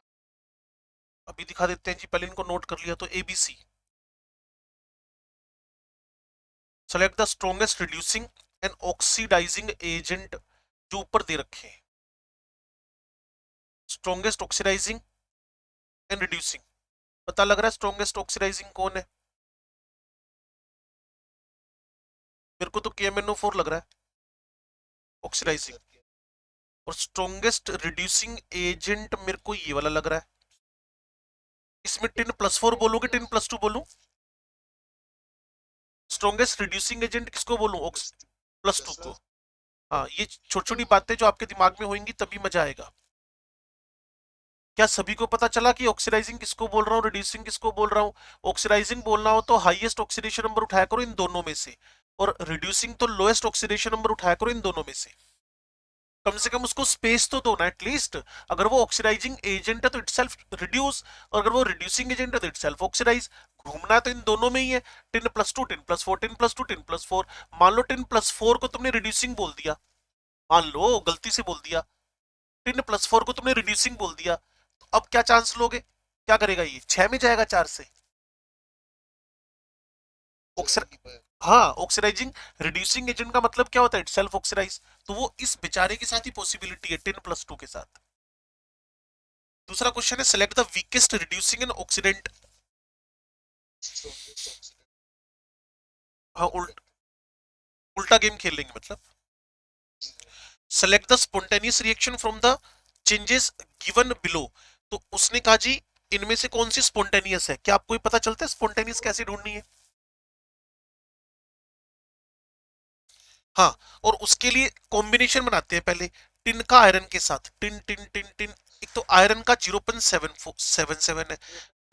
अभी दिखा देते हैं जी। पहले इनको नोट कर लिया तो ABC. Select the strongest reducing and oxidising agent जो ऊपर दे रखे हैं। स्ट्रॉन्गेस्ट ऑक्सीडाइजिंग एंड रिड्यूसिंग, पता लग रहा है स्ट्रॉन्गेस्ट ऑक्सीडाइजिंग कौन है? मेरे को तो KMnO4 लग रहा है ऑक्सीडाइजिंग। और स्ट्रॉन्गेस्ट रिड्यूसिंग एजेंट मेरे को ये वाला लग रहा है। इसमें टिन प्लस 4 बोलोगे, टिन प्लस 2 बोलूं? स्ट्रॉन्गेस्ट रिड्यूसिंग एजेंट किसको बोलूं, प्लस 2 को? हाँ, ये छोटी छोटी बातें जो आपके दिमाग में होंगी तभी मजा आएगा। क्या सभी को पता चला कि ऑक्सीडाइजिंग किसको बोल रहा हूँ, रिड्यूसिंग किसको बोल रहा हूँ? ऑक्सीडाइजिंग बोलना हो तो हाईएस्ट ऑक्सीडेशन नंबर उठाया करो इन दोनों में से, और रिड्यूसिंग तो लोएस्ट ऑक्सीडेशन नंबर उठाया करो इन दोनों में से। कम से कम उसको स्पेस तो दो ना एटलीस्ट। अगर वो ऑक्सीडाइजिंग एजेंट है तो इटसेल्फ रिड्यूस, और अगर वो रिड्यूसिंग एजेंट है तो इटसेल्फ ऑक्सीडाइज। घूमना तो इन दोनों में ही है। Tin plus two, tin plus four, tin plus two, tin plus four. मान लो टिन प्लस फोर को तुमने रिड्यूसिंग बोल दिया, मान लो गलती से बोल दिया। टिन प्लस फोर को तुमने रिड्यूसिंग बोल दिया, तो अब क्या चांस लोगे? क्या करेगा ये, 6 में जाएगा 4 से? हाँ, ऑक्सीडाइजिंग रिड्यूसिंग एजेंट का मतलब क्या होता है, इटसेल्फ ऑक्सीडाइज। तो वो इस बेचारे के साथ ही पॉसिबिलिटी है, 10+2 के साथ। दूसरा क्वेश्चन है, select the weakest reducing and oxidant. हाँ, उल्टा गेम खेल लेंगे मतलब। Select the spontaneous reaction from the changes given below. तो उसने कहा जी इनमें से कौन सी स्पॉन्टेनियस है, क्या आपको ये पता चलता है स्पॉन्टेनियस कैसे ढूंढनी है? हाँ, और उसके लिए कॉम्बिनेशन बनाते हैं पहले, टिन का आयरन के साथ, टिन टिन टिन टिन। एक तो आयरन का 0.77 है,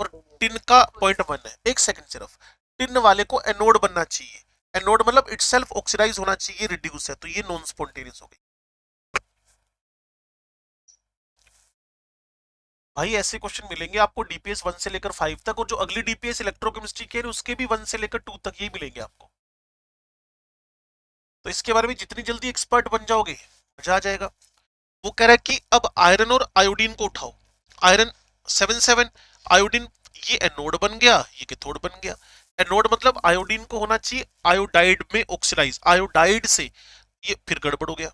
और टिन का 0.1 है। एक सेकंड सिर्फ, टिन वाले को एनोड बनना चाहिए। एनोड मतलब इटसेल्फ ऑक्सीडाइज होना चाहिए, रिड्यूस है, तो ये नॉन स्पॉन्टेनियस हो गई। भाई ऐसे क्वेश्चन मिलेंगे आपको डीपीएस 1 से लेकर 5 तक, और जो अगली डीपीएस इलेक्ट्रोकेमिस्ट्री की है उसके भी 1 से लेकर 2 तक यही मिलेंगे आपको। तो इसके बारे में जितनी जल्दी एक्सपर्ट बन जाओगे मजा आ जाएगा। वो कह रहा है कि अब आयरन और आयोडीन को उठाओ। आयरन 77, आयोडीन, ये एनोड बन गया, ये कैथोड बन गया। एनोड मतलब आयोडीन को होना चाहिए आयोडाइड में ऑक्सीडाइज, आयोडाइड से, ये फिर गड़बड़ हो गया।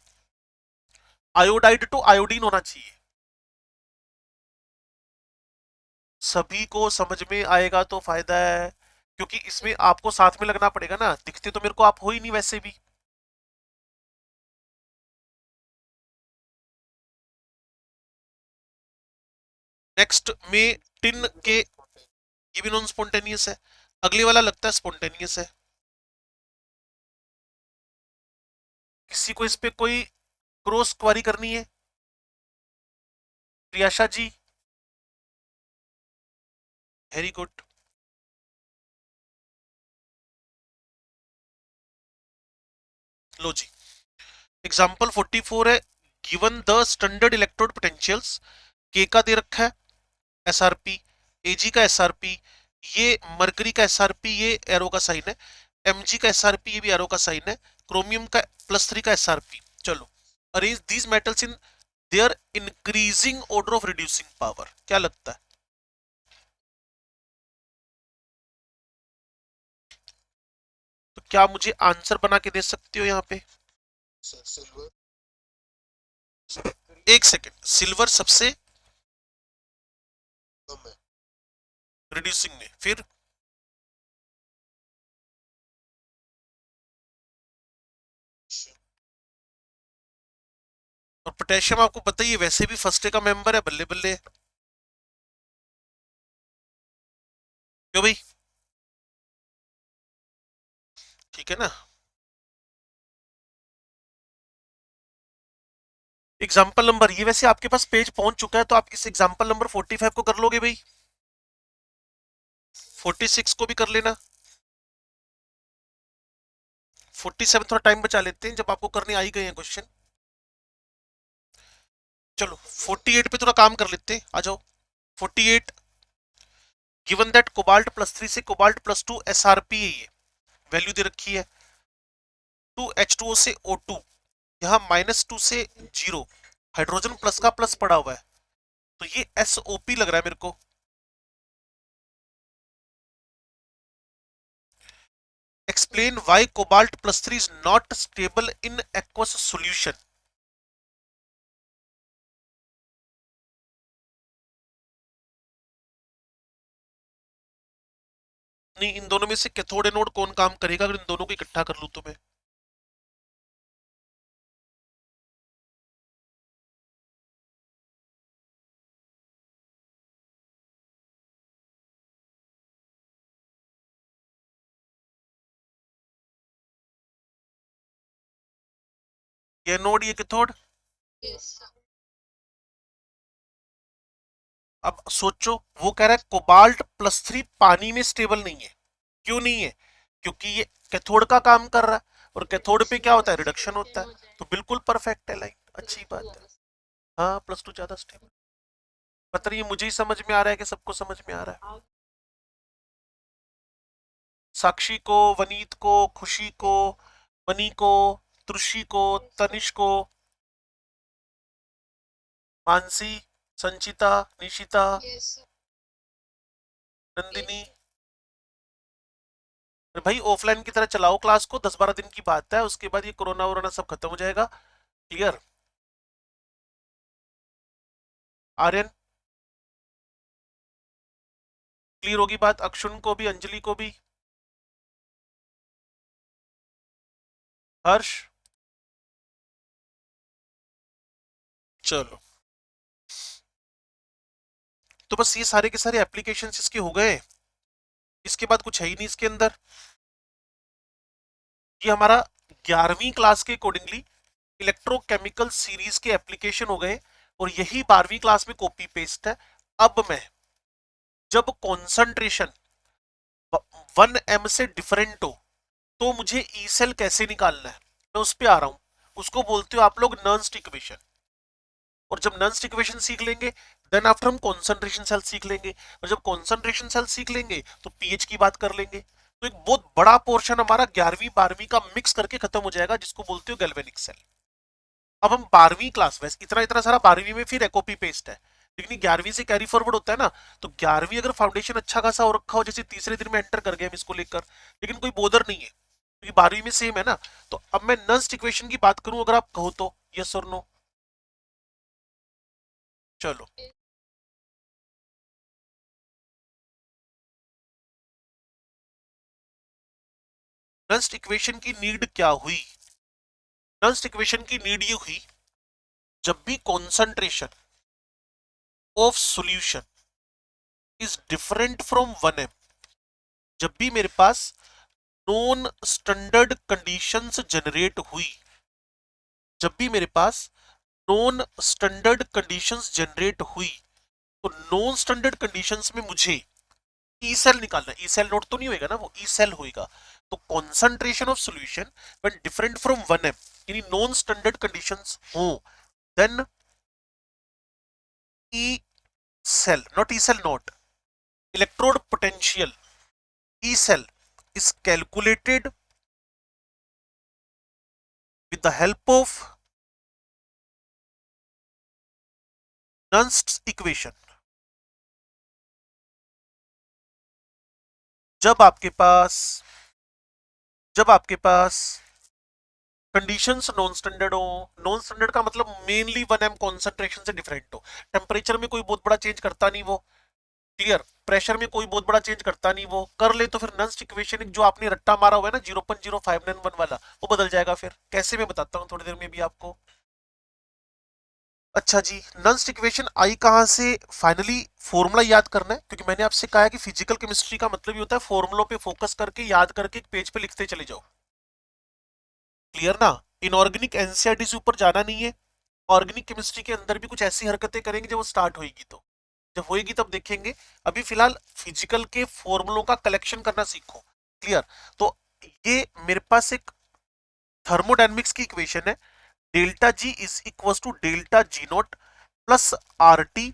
आयोडाइड टू आयोडीन होना चाहिए। सभी को समझ में आएगा तो फायदा है, क्योंकि इसमें आपको साथ में लगना पड़ेगा ना, दिखते तो मेरे को आप हो ही नहीं वैसे भी। नेक्स्ट में टिन के, ये भी नॉन स्पॉन्टेनियस है। अगले वाला लगता है स्पॉन्टेनियस है। किसी को इस पे कोई क्रॉस क्वारी करनी है? प्रियाशा जी? Very good. लो जी, एग्जाम्पल 44 है। Given the standard electrode potentials, के का दे रखा है एसआरपी, एजी का एसआरपी, ये मरकरी का एसआरपी, ये एरो का साइन है, एमजी का एसआरपी, ये भी एरो का साइन है, क्रोमियम का +3 का एसआरपी। चलो, arrange these metals in their increasing order of reducing power. क्या लगता है? तो क्या मुझे आंसर बना के दे सकते हो यहाँ पे? सिल्वर। एक सेकेंड, सिल्वर सबसे कम है रिड्यूसिंग में, फिर और पोटेशियम आपको पता ही है वैसे भी फर्स्ट का मेंबर है, बल्ले बल्ले। क्यों भाई? ठीक है ना। एग्जाम्पल नंबर, ये वैसे आपके पास पेज पहुंच चुका है तो आप इस एग्जाम्पल नंबर 45 को कर लोगे भाई? 46 को भी कर लेना। 47 थोड़ा टाइम बचा लेते हैं, जब आपको करने आ ही गए हैं क्वेश्चन। चलो 48 पे थोड़ा काम कर लेते हैं, आ जाओ। 48, गिवन दैट कोबाल्ट +3 से कोबाल्ट+2 एसआरपी है, ये वैल्यू दे रखी है। 2H2O से O2, यहाँ -2 से 0, हाइड्रोजन प्लस का प्लस पड़ा हुआ है, तो ये SOP लग रहा है मेरे को। Explain why cobalt is not stable in aqueous solution. नहीं, इन दोनों में से कैथोड एनोड कौन काम करेगा अगर इन दोनों को इकट्ठा कर लूं तो मैं? ये एनोड, ये कैथोड। अब सोचो, वो कह रहा है कोबाल्ट+3 पानी में स्टेबल नहीं है। क्यों नहीं है? क्योंकि ये कैथोड का काम कर रहा है, और कैथोड पे क्या होता है, रिडक्शन होता है। तो बिल्कुल परफेक्ट है लाइन, अच्छी बात है। हाँ, +2 ज्यादा स्टेबल। पता नहीं मुझे ही समझ में आ रहा है कि सबको समझ में आ रहा है? साक्षी को, वनीत को, खुशी को, मनी को, त्रुषि को, तनिष को, मानसी, संचिता, निशिता, नंदिनी। अरे भाई, ऑफलाइन की तरह चलाओ क्लास को, 10-12 दिन की बात है, उसके बाद ये कोरोना वोरोना सब खत्म हो जाएगा। क्लियर? आर्यन, क्लियर होगी बात? अक्षुन को भी, अंजलि को भी, हर्ष। चलो, तो बस ये सारे के सारे एप्लीकेशन इसके हो गए। इसके बाद कुछ है ही नहीं इसके अंदर। ये हमारा 11वीं क्लास के अकॉर्डिंगली इलेक्ट्रोकेमिकल सीरीज के एप्लीकेशन हो गए, और यही 12वीं क्लास में कॉपी पेस्ट है। अब मैं, जब कॉन्सेंट्रेशन 1 m से डिफरेंट हो, तो मुझे ई सेल कैसे निकालना है, मैं उस पर आ रहा हूं। उसको बोलते हो आप लोग नर्न्स्ट इक्वेशन। और जब नर्न्स्ट इक्वेशन सीख लेंगे, देन आफ्टर हम कॉन्सेंट्रेशन सेल सीख लेंगे, और जब कॉन्सेंट्रेशन सेल सीख लेंगे तो पीएच की बात कर लेंगे। तो एक बहुत बड़ा पोर्शन हमारा 11वीं 12वीं का मिक्स करके खत्म हो जाएगा, जिसको बोलते हो गैल्वेनिक सेल। अब हम 12वीं क्लास, वैसे इतना इतना सारा 12वीं में फिर कॉपी पेस्ट है, लेकिन 11वीं से कैरी फॉरवर्ड होता है ना। तो 11वीं अगर फाउंडेशन अच्छा खासा हो रखा हो, जैसे तीसरे दिन में एंटर कर गए हम इसको लेकर, लेकिन कोई बोदर नहीं है क्योंकि 12वीं में सेम है ना। तो अब मैं नर्स्ट इक्वेशन की बात करूं, अगर आप कहो तो यस और नो। चलो, नर्स्ट इक्वेशन की नीड क्या हुई? नर्स्ट इक्वेशन की नीड ये हुई, जब भी concentration of solution is different from 1m, जब भी मेरे पास नॉन स्टैंडर्ड कंडीशंस जनरेट हुई, जब भी मेरे पास नॉन स्टैंडर्ड कंडीशंस जनरेट हुई, तो नॉन स्टैंडर्ड कंडीशंस में मुझे ई सेल निकालना है। ई सेल नोट तो नहीं होएगा ना, वो ई सेल होएगा। तो concentration of solution when different from 1m, यानी नॉन स्टैंडर्ड कंडीशंस हो, then E cell, not E cell naught, electrode potential E cell is calculated with the help of Nernst's equation। जब आपके पास जब आपके पास कंडीशंस नॉन स्टैंडर्ड हो, non standard का मतलब mainly 1m concentration से डिफरेंट हो, टेम्परेचर में कोई बहुत बड़ा चेंज करता नहीं वो, क्लियर, प्रेशर में कोई बहुत बड़ा चेंज करता नहीं वो, कर ले तो फिर नर्स्ट इक्वेशन जो आपने रट्टा मारा हुआ है ना 0.0591 वाला, वो बदल जाएगा। फिर कैसे, मैं बताता हूँ थोड़ी देर में भी आपको। अच्छा जी, नर्स्ट इक्वेशन आई कहां से, फाइनली फॉर्मूला याद करना है, क्योंकि मैंने आपसे कहा है कि फिजिकल केमिस्ट्री का मतलब ये होता है फॉर्मूलों पे फोकस करके याद करके एक पेज पे लिखते चले जाओ। क्लियर ना, इनऑर्गेनिक एनसीईआरटी से ऊपर जाना नहीं है। ऑर्गेनिक केमिस्ट्री के अंदर भी कुछ ऐसी हरकतें करेंगे जब वो स्टार्ट होएगी, तो जब होएगी तब देखेंगे। अभी फिलहाल फिजिकल के फॉर्मूलों का कलेक्शन करना सीखो। क्लियर, तो ये मेरे पास एक थर्मोडायनेमिक्स की इक्वेशन है, delta G is equal to delta G naught plus R T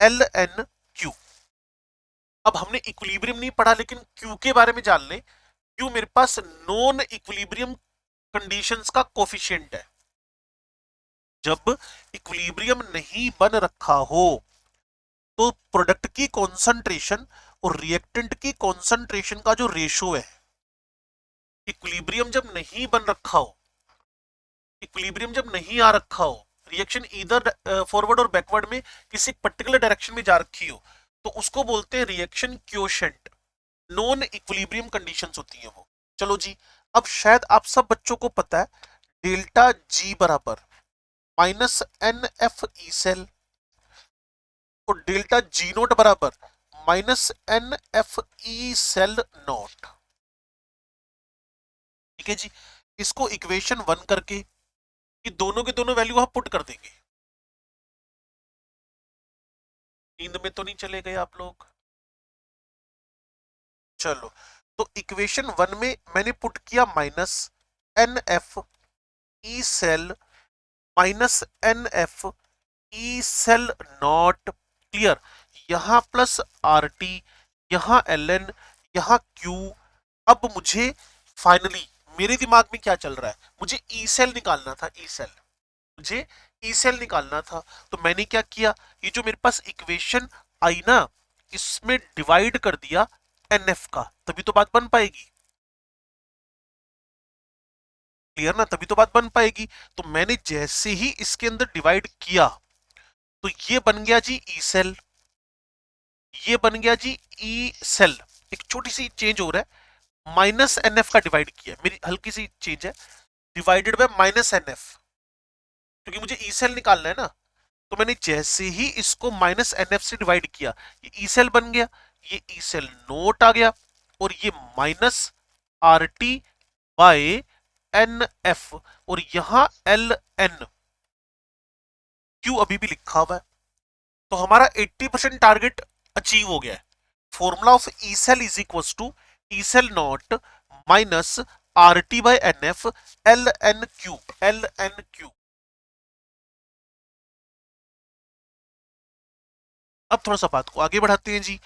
L N Q. अब हमने इक्विलिब्रियम नहीं पढ़ा, लेकिन क्यू के बारे में जान ले। क्यू मेरे पास नॉन इक्विलिब्रियम कंडीशंस का कोफिशिएंट है। जब इक्विलिब्रियम नहीं बन रखा हो तो प्रोडक्ट की कॉन्सेंट्रेशन और रिएक्टेंट की कॉन्सेंट्रेशन का जो रेशो है, इक्विलिब्रियम जब नहीं बन रखा हो, इक्विलिब्रियम जब नहीं आ रखा हो, रिएक्शन इधर फॉरवर्ड और बैकवर्ड में किसी पर्टिकुलर डायरेक्शन में जा रखी हो, तो उसको बोलते हैं reaction quotient. Non equilibrium conditions होती है वो। चलो जी, अब शायद आप सब बच्चों को पता है डेल्टा जी बराबर minus N F E cell और डेल्टा जी नोट बराबर minus N F E cell naught. ठीक है जी, इसको इक्वेशन 1 करके ये दोनों के दोनों वैल्यू आप पुट कर देंगे। नींद में तो नहीं चले गए आप लोग? चलो, तो इक्वेशन 1 में मैंने पुट किया minus N F E cell minus N F E cell naught. Clear, यहां प्लस आर टी, यहां एल एन, यहां क्यू। अब मुझे फाइनली मेरे दिमाग में क्या चल रहा है, मुझे ई सेल निकालना था, ई सेल, मुझे ई सेल निकालना था। तो मैंने क्या किया, ये जो मेरे पास इक्वेशन आई ना, इसमें डिवाइड कर दिया एनएफ का, तभी तो बात बन पाएगी। क्लियर ना, तभी तो बात बन पाएगी। तो मैंने जैसे ही इसके अंदर डिवाइड किया, तो ये बन गया जी ई सेल, ये बन गया जी ई सेल। एक छोटी सी चेंज हो रहा है, माइनस एनएफ का डिवाइड किया, मेरी हल्की सी चेंज है, डिवाइडेड बाय माइनस एनएफ, क्योंकि मुझे ई सेल निकालना है ना। तो मैंने जैसे ही इसको माइनस एनएफ से डिवाइड किया, ये ई सेल बन गया, ये ई सेल नोट आ गया, और ये minus R T by N F, और यहां एल एन क्यू अभी भी लिखा हुआ है। तो हमारा 80% टारगेट अचीव हो गया है। Formula of E cell is equal to E cell naught minus R T by N F L N Q, L N Q. अब थोड़ा सा बात को आगे बढ़ाते हैं जी।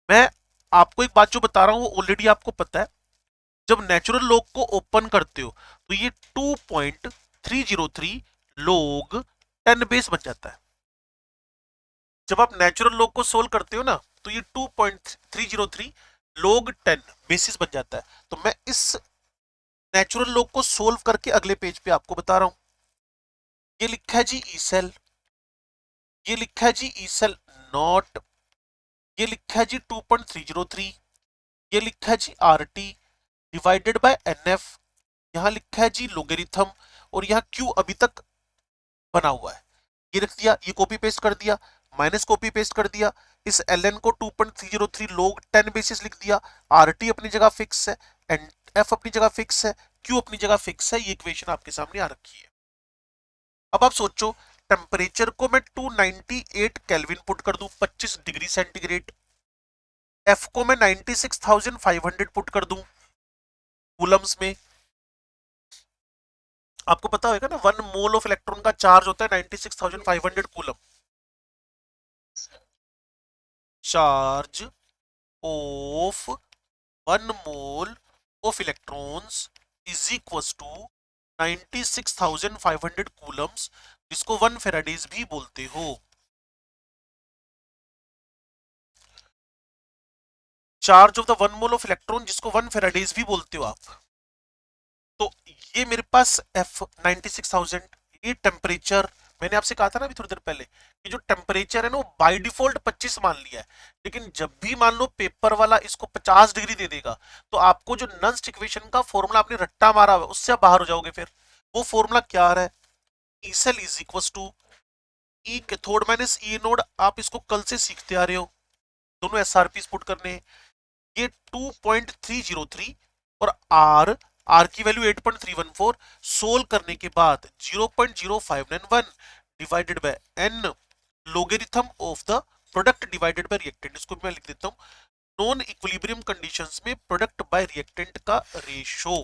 मैं आपको एक बात जो बता रहा हूं वो ऑलरेडी आपको पता है। जब नेचुरल लॉग को ओपन करते हो तो ये 2.303 log 10 बेस बन जाता है। जब आप नेचुरल लॉग को सोल्व करते हो ना, तो ये 2.303 log 10 बेसिस बन जाता है। तो मैं इस नेचुरल लॉग को सोल्व करके अगले पेज पे आपको बता रहा हूं। ये लिखा है जी ई सेल, ये लिखा है जी ई सेल नॉट, ये लिखा है जी 2.303, ये लिखा है जी R T divided by N F, यहां लिखा है जी लोगेरिथम, और यहां क्यू अभी तक बना हुआ है। ये रख दिया, ये कॉपी पेस्ट कर दिया, माइनस कॉपी पेस्ट कर दिया, इस ln को 2.303 log 10 बेसिस लिख दिया, RT अपनी जगह फिक्स है, F अपनी जगह फिक्स है, Q अपनी जगह फिक्स है। ये इक्वेशन आपके सामने आ रखी है। अब आप सोचो, टेम्परेचर को मैं 298 केल्विन पुट कर दूं, 25 डिग्री सेंटीग्रेड। F को मैं 96,500 पुट कर दूं कूलम्स में। आपको पता होगा ना, 1 मोल ऑफ इलेक्ट्रॉन का चार्ज होता है 96,500 coulomb. Charge of 1 mole of electrons is equal to 96,500 coulombs, जिसको 1 फेराडेज भी बोलते हो। Charge of the 1 mole of electron, जिसको 1 फेराडेज भी बोलते हो आप। तो ये मेरे पास F 96,000, ये टेम्परेचर मैंने आपसे कहा था ना अभी थोड़ी देर पहले कि जो टेम्परेचर है ना वो बाय डिफॉल्ट 25 मान लिया है, लेकिन जब भी मान लो पेपर वाला इसको 50 डिग्री दे देगा तो आपको जो नंस्ट इक्वेशन का फॉर्मूला आपने रट्टा मारा हुआ उससे आप बाहर हो जाओगे। फिर वो फॉर्मूला क्या आ रहा है, E cell is equal to E cathode minus E anode. आप इसको कल से सीखते आ रहे हो, दोनों एसआरपी पुट करने हैं। ये 2.303 और आर की वैल्यू 8.314, सोल्व करने के बाद 0.0591 divided by N logarithm of the product divided by reactant. इसको मैं लिख देता हूं, नॉन इक्विलिब्रियम कंडीशंस में प्रोडक्ट बाय रिएक्टेंट का रेशो।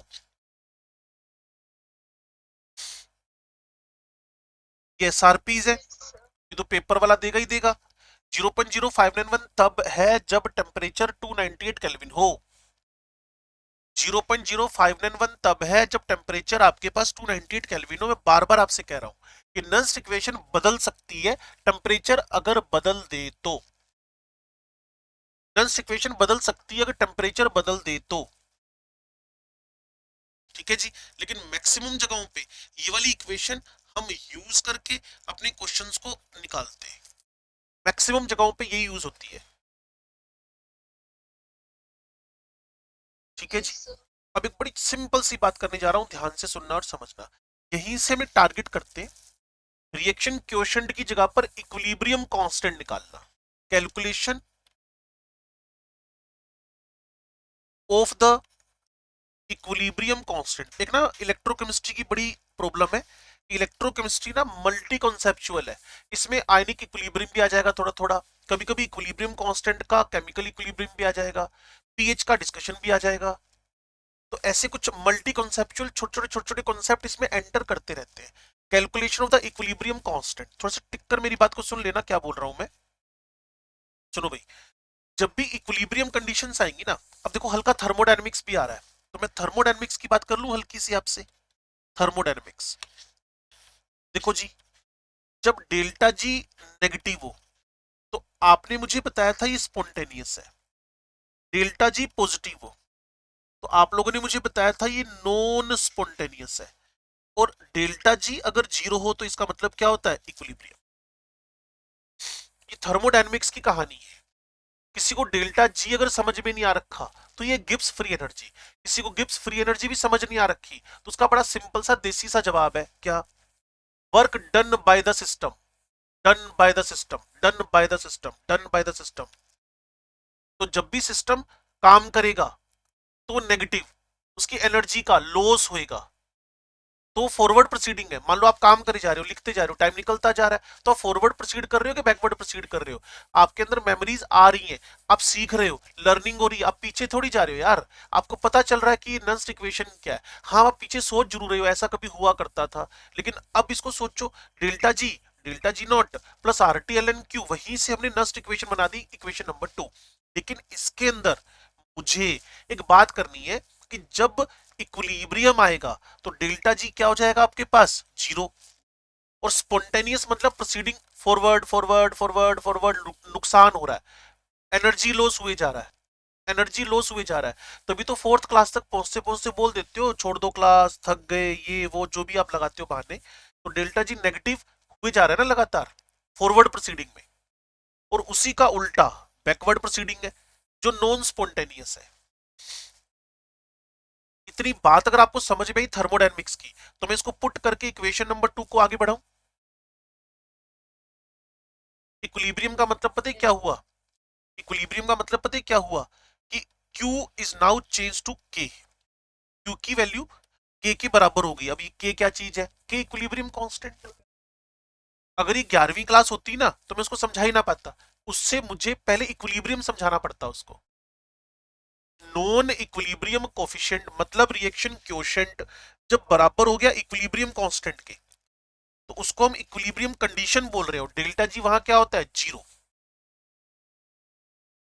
ये एसआरपीज है, ये तो पेपर वाला देगा ही देगा। 0.0591 तब है जब टेम्परेचर 298 केल्विन हो। 0.0591 तब है जब टेम्परेचर आपके पास 298 केल्विन हो। मैं बार बार आपसे कह रहा हूं कि नंस्ट इक्वेशन बदल सकती है टेम्परेचर अगर बदल दे तो। नंस्ट इक्वेशन बदल सकती है अगर टेम्परेचर बदल दे तो, ठीक है जी। लेकिन मैक्सिमम जगहों पे ये वाली इक्वेशन हम यूज करके अपने क्वेश्चंस को निकालते हैं। मैक्सिमम जगहों पे यही यूज होती है, ठीक है जी। अब एक बड़ी सिंपल सी बात करने जा रहा हूं, ध्यान से सुनना और समझना। यहीं से हमें टारगेट करते हैं रिएक्शन क्वोशंट की जगह पर इक्विलिब्रियम कांस्टेंट निकालना। Calculation of the equilibrium constant. एक ना इलेक्ट्रोकेमिस्ट्री की बड़ी प्रॉब्लम है, इलेक्ट्रोकेमिस्ट्री ना मल्टी कॉन्सेप्चुअल है। इसमें आयनिक इक्विलिब्रियम भी आ जाएगा थोड़ा थोड़ा, कभी कभी इक्विलिब्रियम कांस्टेंट का केमिकल इक्विलिब्रियम भी आ जाएगा, पीएच का डिस्कशन भी आ जाएगा। तो ऐसे कुछ मल्टी कॉन्सेप्चुअल छोटे छोटे कॉन्सेप्ट इसमें एंटर करते रहते हैं। Calculation of the equilibrium constant, थोड़ा सा टिक कर मेरी बात को सुन लेना क्या बोल रहा हूं मैं। सुनो भाई, जब भी इक्विलिब्रियम कंडीशंस आएंगी ना, अब देखो हल्का थर्मोडायनेमिक्स भी आ रहा है, तो मैं थर्मोडायनेमिक्स की बात कर लूं हल्की सी आपसे। थर्मोडायनेमिक्स देखो जी, जब डेल्टा जी नेगेटिव हो तो आपने मुझे बताया था ये स्पॉन्टेनियस है, डेल्टा जी पॉजिटिव हो तो आप लोगों ने मुझे बताया था ये नॉन स्पॉन्टेनियस है। और डेल्टा जी अगर जीरो हो तो इसका मतलब क्या होता है, इक्विलिब्रियम। ये थर्मोडायनेमिक्स की कहानी है। किसी को डेल्टा जी अगर समझ में नहीं आ रखा तो ये गिब्स फ्री एनर्जी, किसी को गिब्स फ्री एनर्जी भी समझ नहीं आ रखी तो उसका बड़ा सिंपल सा देसी सा जवाब है क्या, work done by the system, done by the system, done by the system, done by the system. तो जब भी सिस्टम काम करेगा तो नेगेटिव उसकी एनर्जी का लॉस होएगा, तो फॉरवर्ड प्रोसीडिंग है। मान लो आप काम करे जा रहे हो, लिखते जा रहे हो, टाइम निकलता जा रहा है, तो आप फॉरवर्ड प्रोसीड कर रहे हो कि बैकवर्ड प्रोसीड कर रहे हो। आपके अंदर मेमोरीज आ रही हैं, आप सीख रहे हो, लर्निंग हो रही है, आप पीछे थोड़ी जा रहे हो यार। आपको पता चल रहा है कि नंस्ट इक्वेशन क्या है। हाँ, आप पीछे सोच जरूर रहे हो ऐसा कभी हुआ करता था, लेकिन अब इसको सोचो, delta G naught plus R T L N Q, वहीं से हमने नस्ट इक्वेशन बना दी, इक्वेशन नंबर 2। लेकिन इसके अंदर मुझे एक बात करनी है कि जब इक्विलिब्रियम आएगा तो डेल्टा जी क्या हो जाएगा आपके पास, जीरो। और स्पॉन्टेनियस मतलब proceeding forward forward forward forward, नुकसान हो रहा है, एनर्जी लॉस हुए जा रहा है, एनर्जी लॉस हुए जा रहा है। तभी तो फोर्थ क्लास तक पहुंचते पहुंचते बोल देते हो छोड़ दो क्लास, थक गए, ये वो जो भी आप लगाते हो बहाने। तो डेल्टा जी नेगेटिव हुए जा रहा है ना लगातार फॉरवर्ड प्रोसीडिंग में, और उसी का उल्टा बैकवर्ड प्रोसीडिंग है जो नॉन स्पॉन्टेनियस है। इतनी बात अगर आपको समझ में आई थर्मोडायनेमिक्स की, तो मैं इसको पुट करके इक्वेशन नंबर 2 को आगे बढ़ाऊं। इक्विलिब्रियम का मतलब पता है क्या हुआ, इक्विलिब्रियम का मतलब पता है क्या हुआ कि Q is now change to K, Q की वैल्यू K के बराबर हो गई। अब ये K क्या चीज है? K equilibrium constant. अगर ये 11वीं क्लास होती ना तो मैं उसको समझा ही ना पाता, उससे मुझे पहले इक्विलिब्रियम समझाना पड़ता उसको। नॉन इक्विलिब्रियम कोफिशिएंट मतलब रिएक्शन क्वोशिएंट जब बराबर हो गया इक्विलिब्रियम कांस्टेंट के, तो उसको हम इक्विलिब्रियम कंडीशन बोल रहे हो। डेल्टा जी वहां क्या होता है? जीरो।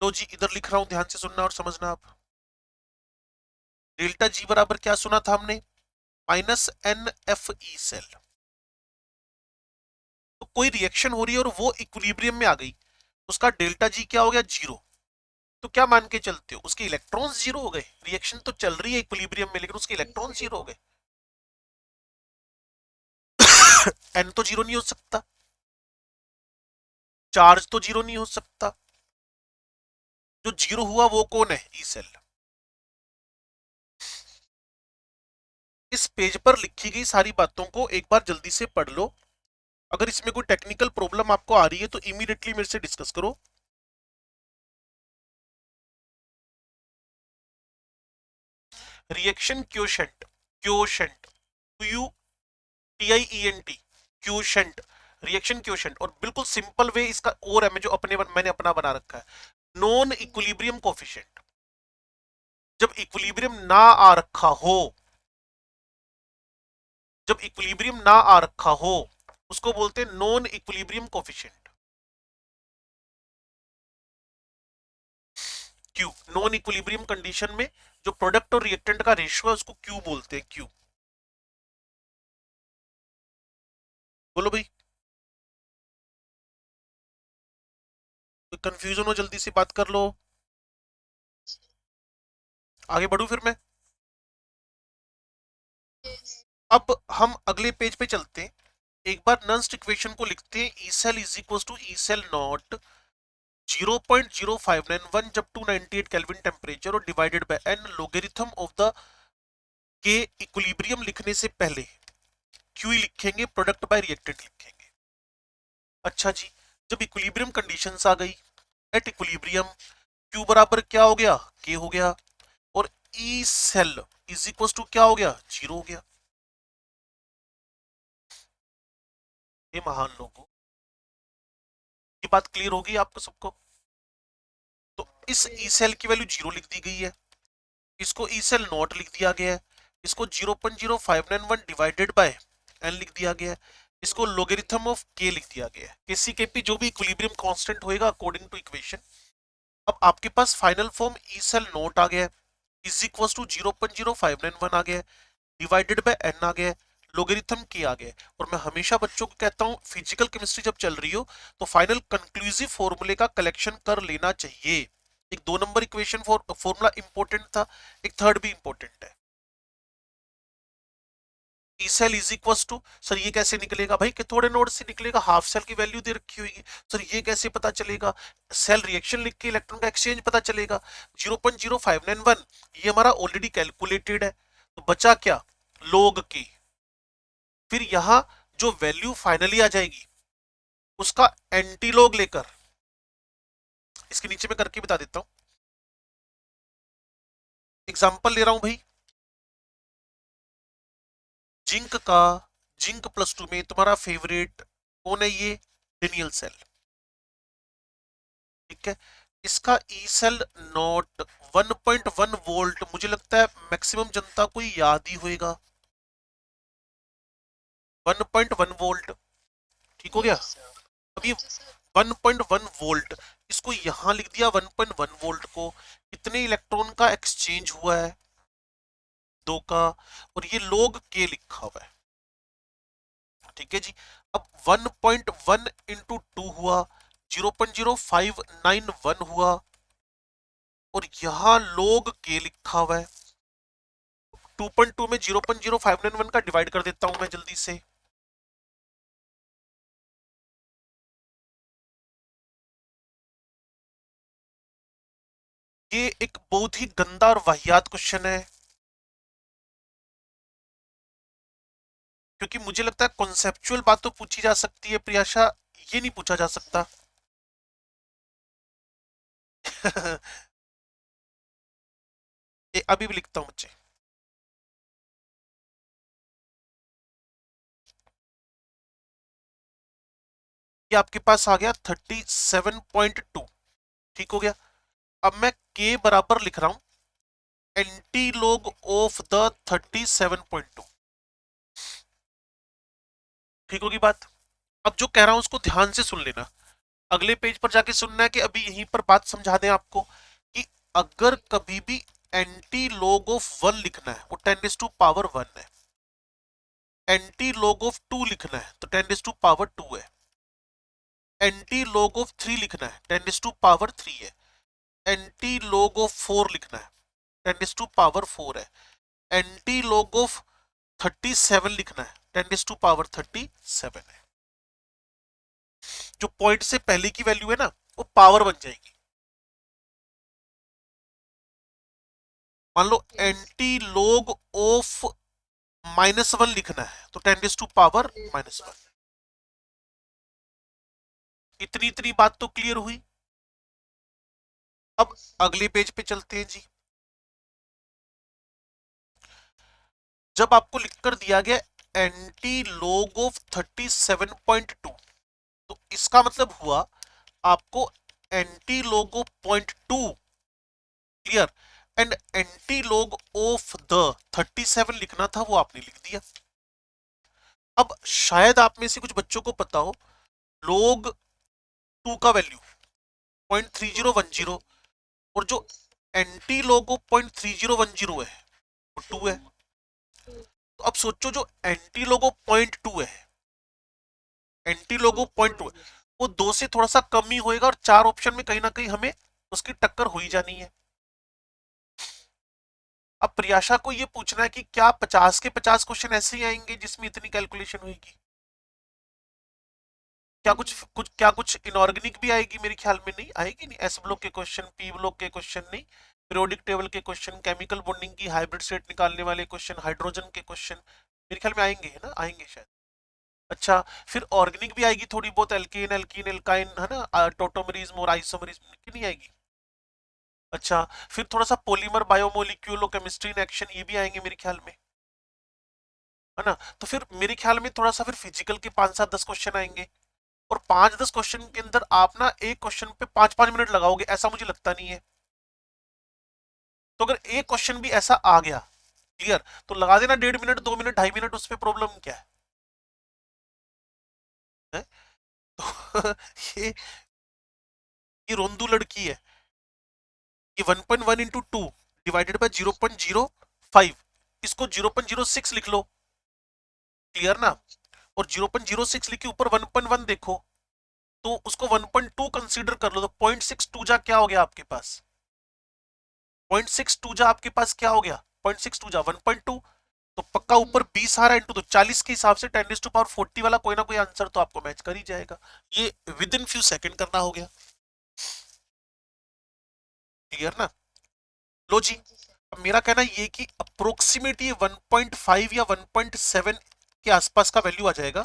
तो जी इधर लिख रहा हूं, ध्यान से सुनना और समझना आप। डेल्टा जी बराबर क्या सुना था हमने? Minus N F E cell. तो कोई रिएक्शन हो रही है और वो इक्विलिब्रियम में आ गई, उसका डेल्टा जी क्या हो गया? जीरो। तो क्या मान के चलते हो? उसके इलेक्ट्रॉन्स जीरो हो गए। रिएक्शन तो चल रही है इक्विलिब्रियम में लेकिन उसके इलेक्ट्रॉन जीरो हो गए। एन तो जीरो नहीं हो सकता, चार्ज तो जीरो नहीं हो सकता। जो जीरो हुआ वो कौन है? E cell. इस पेज पर लिखी गई सारी बातों को एक बार जल्दी से पढ़ लो। अगर इसमें कोई टेक्निकल प्रॉब्लम आपको आ रही है तो इमीडिएटली मेरे से डिस्कस करो। Reaction quotient, quotient, U T I E N T, quotient, reaction quotient. और बिल्कुल सिंपल वे इसका और है, मैं जो मैंने अपना बना रखा है। नॉन इक्विलिब्रियम कोफिशिएंट, जब इक्विलिब्रियम ना आ रखा हो, जब इक्विलिब्रियम ना आ रखा हो उसको बोलते हैं non equilibrium coefficient. Q, non equilibrium condition में जो प्रोडक्ट और रिएक्टेंट का रेशियो है उसको क्यू बोलते हैं, क्यू। बोलो भाई, कंफ्यूजन हो जल्दी से बात कर लो, आगे बढ़ू फिर मैं। अब हम अगले पेज पे चलते हैं, एक बार नंस्ट इक्वेशन को लिखते हैं। E cell is equal to E cell naught 0.0591 जब 298 केल्विन टेम्परेचर और divided by N logarithm of the K. Equilibrium लिखने से पहले क्यू लिखेंगे, प्रोडक्ट बाय रिएक्टेंट लिखेंगे। अच्छा जी, जब इक्विलिब्रियम कंडीशंस आ गई, एट इक्विलिब्रियम क्यू बराबर क्या हो गया? के हो गया। और E cell is equal to क्या हो गया? जीरो हो गया। ये महान लोगों, ये बात क्लियर होगी आपको सबको? तो इस ई सेल की वैल्यू जीरो लिख दी गई है, इसको ई सेल नॉट लिख दिया गया है, इसको 0.0591 डिवाइडेड बाय एन लिख दिया गया है, इसको लोगेरिथम ऑफ के लिख दिया गया है। केसी के पी जो भी इक्विलिब्रियम कांस्टेंट होएगा अकॉर्डिंग टू इक्वेशन। अब आपके पास final form E cell not आ गया है, इज इक्वल टू 0.0591 आ गया है, डिवाइडेड बाय एन आ गया है, लोगेरिथम के आ गया है। और मैं हमेशा बच्चों को कहता हूं फिजिकल केमिस्ट्री जब चल रही हो तो फाइनल कंक्लूसिव फॉर्मूले का कलेक्शन कर लेना चाहिए। एक 2 नंबर इक्वेशन फॉर्मूला इंपॉर्टेंट था, एक थर्ड भी इंपॉर्टेंट है। E cell is equal to, sir ये कैसे निकलेगा भाई? कि थोड़े नोड से निकलेगा, हाफ सेल की वैल्यू दे रखी होगी। सर ये कैसे पता चलेगा? सेल रिएक्शन लिख के इलेक्ट्रॉन का एक्सचेंज पता चलेगा। 0.0591 ये हमारा ऑलरेडी कैलकुलेटेड है, तो बचा क्या? लोग की। फिर यहां जो वैल्यू फाइनली आ जाएगी उसका एंटीलोग लेकर, इसके नीचे मैं करके बता देता हूं। एग्जांपल ले रहा हूं भाई, जिंक का, जिंक +2 में तुम्हारा फेवरेट कौन है? ये डिनियल सेल, ठीक है। इसका ई सेल नॉट 1.1 वोल्ट, मुझे लगता है मैक्सिमम जनता को याद ही होएगा। 1.1 वोल्ट, ठीक हो गया। अभी 1.1 वोल्ट, इसको यहां लिख दिया 1.1 वोल्ट को। कितने इलेक्ट्रॉन का एक्सचेंज हुआ है? 2 का। और ये लोग के लिखा हुआ है, ठीक है जी। अब 1.1 इंटू 2 हुआ 0.0591 हुआ, और यहां लोग के लिखा हुआ है। 2.2 में 0.0591 का डिवाइड कर देता हूं मैं जल्दी से। ये एक बहुत ही गंदा और वाहियात क्वेश्चन है, क्योंकि मुझे लगता है कॉन्सेप्चुअल बात तो पूछी जा सकती है प्रियाशा, ये नहीं पूछा जा सकता। ये अभी भी लिखता हूं बच्चे। ये आपके पास आ गया 37.2। ठीक हो गया। अब मैं के बराबर लिख रहा हूं एंटी लॉग ऑफ द 37.2। ठीक होगी बात। अब जो कह रहा हूं उसको ध्यान से सुन लेना, अगले पेज पर जाके सुनना है कि अभी यहीं पर बात समझा दें आपको कि अगर कभी भी एंटी लॉग ऑफ 1 लिखना है वो 10⁻1 है, एंटी लॉग ऑफ 2 लिखना है तो 10⁻2 है, एंटी लॉग ऑफ 3 लिखना है 10⁻3 है, एंटी लॉग ऑफ 4 लिखना है 10⁻4 है, एंटी लॉग ऑफ 37 लिखना है 10⁻37 है। जो पॉइंट से पहले की वैल्यू है ना वो पावर बन जाएगी। मान लो एंटी लॉग ऑफ -1 लिखना है तो 10⁻⁻1। इतनी इतनी बात तो क्लियर हुई। अब अगले पेज पे चलते हैं जी। जब आपको लिखकर दिया गया एंटी लॉग ऑफ 37.2 तो इसका मतलब हुआ आपको anti log of 0.2 clear and anti log of the 37 लिखना था, वो आपने लिख दिया। अब शायद आप में से कुछ बच्चों को पता हो log 2 का वैल्यू 0.3010 और जो एंटी लॉग ऑफ 0.3010 है वो 2 है। तो अब सोचो जो एंटी लॉग ऑफ 0.2 है, एंटी लॉग ऑफ 0.2 है, वो 2 से थोड़ा सा कम ही होएगा और 4 ऑप्शन में कहीं ना कहीं हमें उसकी टक्कर हो ही जानी है। अब प्रियाशा को ये पूछना है कि क्या 50 के 50 क्वेश्चन ऐसे ही आएंगे जिसमें इतनी कैलकुलेशन होगी? क्या कुछ इनऑर्गेनिक भी आएगी? मेरे ख्याल में नहीं आएगी। नहीं, एस ब्लॉक के क्वेश्चन, पी ब्लॉक के क्वेश्चन नहीं, पीरियोडिक टेबल के क्वेश्चन, केमिकल बॉन्डिंग की हाइब्रिड स्टेट निकालने वाले क्वेश्चन, हाइड्रोजन के क्वेश्चन मेरे ख्याल में आएंगे, है ना? आएंगे शायद। अच्छा, फिर ऑर्गेनिक भी आएगी थोड़ी बहुत, एल्केन एल्कीन एल्काइन, है ना, टोटोमरीज और आइसोमरीज की नहीं आएगी? अच्छा, फिर थोड़ा सा polymer biomolecule chemistry in action, ये भी आएंगे मेरे ख्याल में, है ना? तो फिर मेरे ख्याल में थोड़ा सा फिर फिजिकल के 5 7 10 क्वेश्चन आएंगे और 5 10 क्वेश्चन के अंदर आप ना एक क्वेश्चन पे 5 5 मिनट लगाओगे, ऐसा मुझे लगता नहीं है। तो अगर एक क्वेश्चन भी ऐसा आ गया क्लियर तो लगा देना 1.5 मिनट 2 मिनट 2.5 मिनट, उस पर प्रॉब्लम क्या है? तो ये रोंदू लड़की है। ये 1.1 इंटू 2 डिवाइडेड बाय 0.05, इसको 0.06 लिख लो, क्लियर ना? और 0.06 लिख के ऊपर 1.1 देखो तो उसको 1.2 कंसीडर कर लो, तो 0.62 जा क्या हो गया आपके पास? 0.62 जा आपके पास क्या हो गया? 0.62 जा 1.2, तो पक्का ऊपर 20 आ रहा है इंटू, तो 40 के हिसाब से 10⁻40 वाला कोई ना कोई आंसर तो आपको मैच कर ही जाएगा। ये विद इन फ्यू सेकंड करना हो गया, क्लियर ना? लो जी, अब मेरा कहना ये कि अप्रोक्सीमेट ये 1.5 या 1.7 के आसपास का वैल्यू आ जाएगा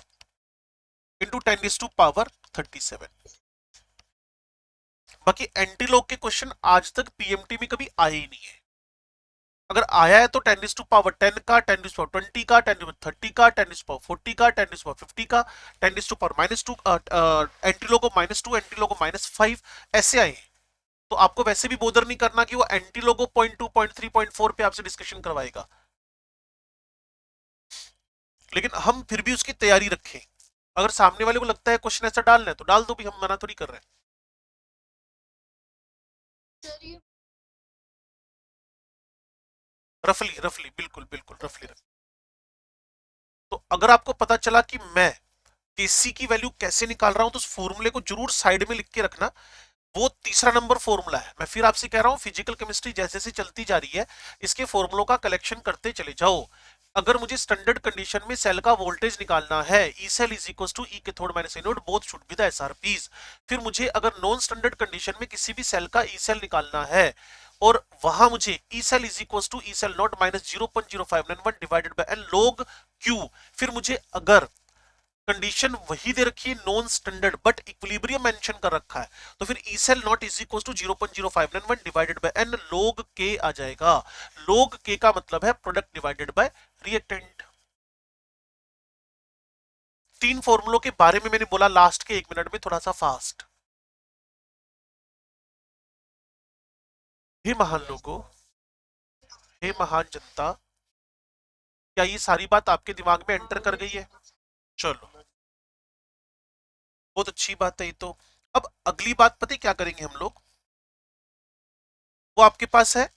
इंटू 10⁻37। बाकी एंटीलॉग के क्वेश्चन आज तक पीएमटी में कभी आए ही नहीं है। अगर आया है तो 10⁻10 का, 10⁻20 का, 10⁻30 का, 10⁻40 का, 10⁻50 का, 10⁻-2 एंटीलॉग को -2, एंटीलॉग को -5 ऐसे आए। तो आपको वैसे भी बोदर नहीं करना कि वो एंटी लोगो 0.2 0.3 0.4 पे आपसे डिस्कशन करवाएगा, लेकिन हम फिर भी उसकी तैयारी रखें। अगर सामने वाले को लगता है क्वेश्चन ऐसा डालना है तो डाल दो भी, हम मना थोड़ी कर रहे हैं। रफली रफली बिल्कुल बिल्कुल रफली। तो अगर आपको पता चला कि मैं केसी की वैल्यू कैसे निकाल रहा हूं तो उस फॉर्मूले को जरूर साइड में लिख के रखना। वो तीसरा नंबर फॉर्मूला है। मैं फिर आपसे कह रहा हूं फिजिकल केमिस्ट्री जैसे जैसे चलती जा रही है इसके फॉर्मूलों का कलेक्शन करते चले जाओ। अगर मुझे स्टैंडर्ड कंडीशन में सेल का वोल्टेज निकालना है, E cell is equal to E cathode minus anode both should be the SRPs. फिर मुझे अगर नॉन स्टैंडर्ड कंडीशन में किसी भी सेल का ई सेल निकालना है और वहां मुझे E cell is equal to E cell naught minus 0.0591 divided by N log Q. फिर मुझे अगर कंडीशन वही दे रखी है, non standard, but equilibrium mention कर रखा है, तो फिर E cell naught is equal to 0.059 divided by N log k आ जाएगा। log k का मतलब है प्रोडक्ट डिवाइडेड बाय रिएक्टेंट। तीन फॉर्मूलों के बारे में मैंने बोला लास्ट के 1 मिनट में, थोड़ा सा फास्ट। हे महान लोगों, हे महान जनता, क्या ये सारी बात आपके दिमाग में एंटर कर गई है? चलो, बहुत अच्छी बात है ये तो। अब अगली बात पता है क्या करेंगे हम लोग? वो आपके पास है,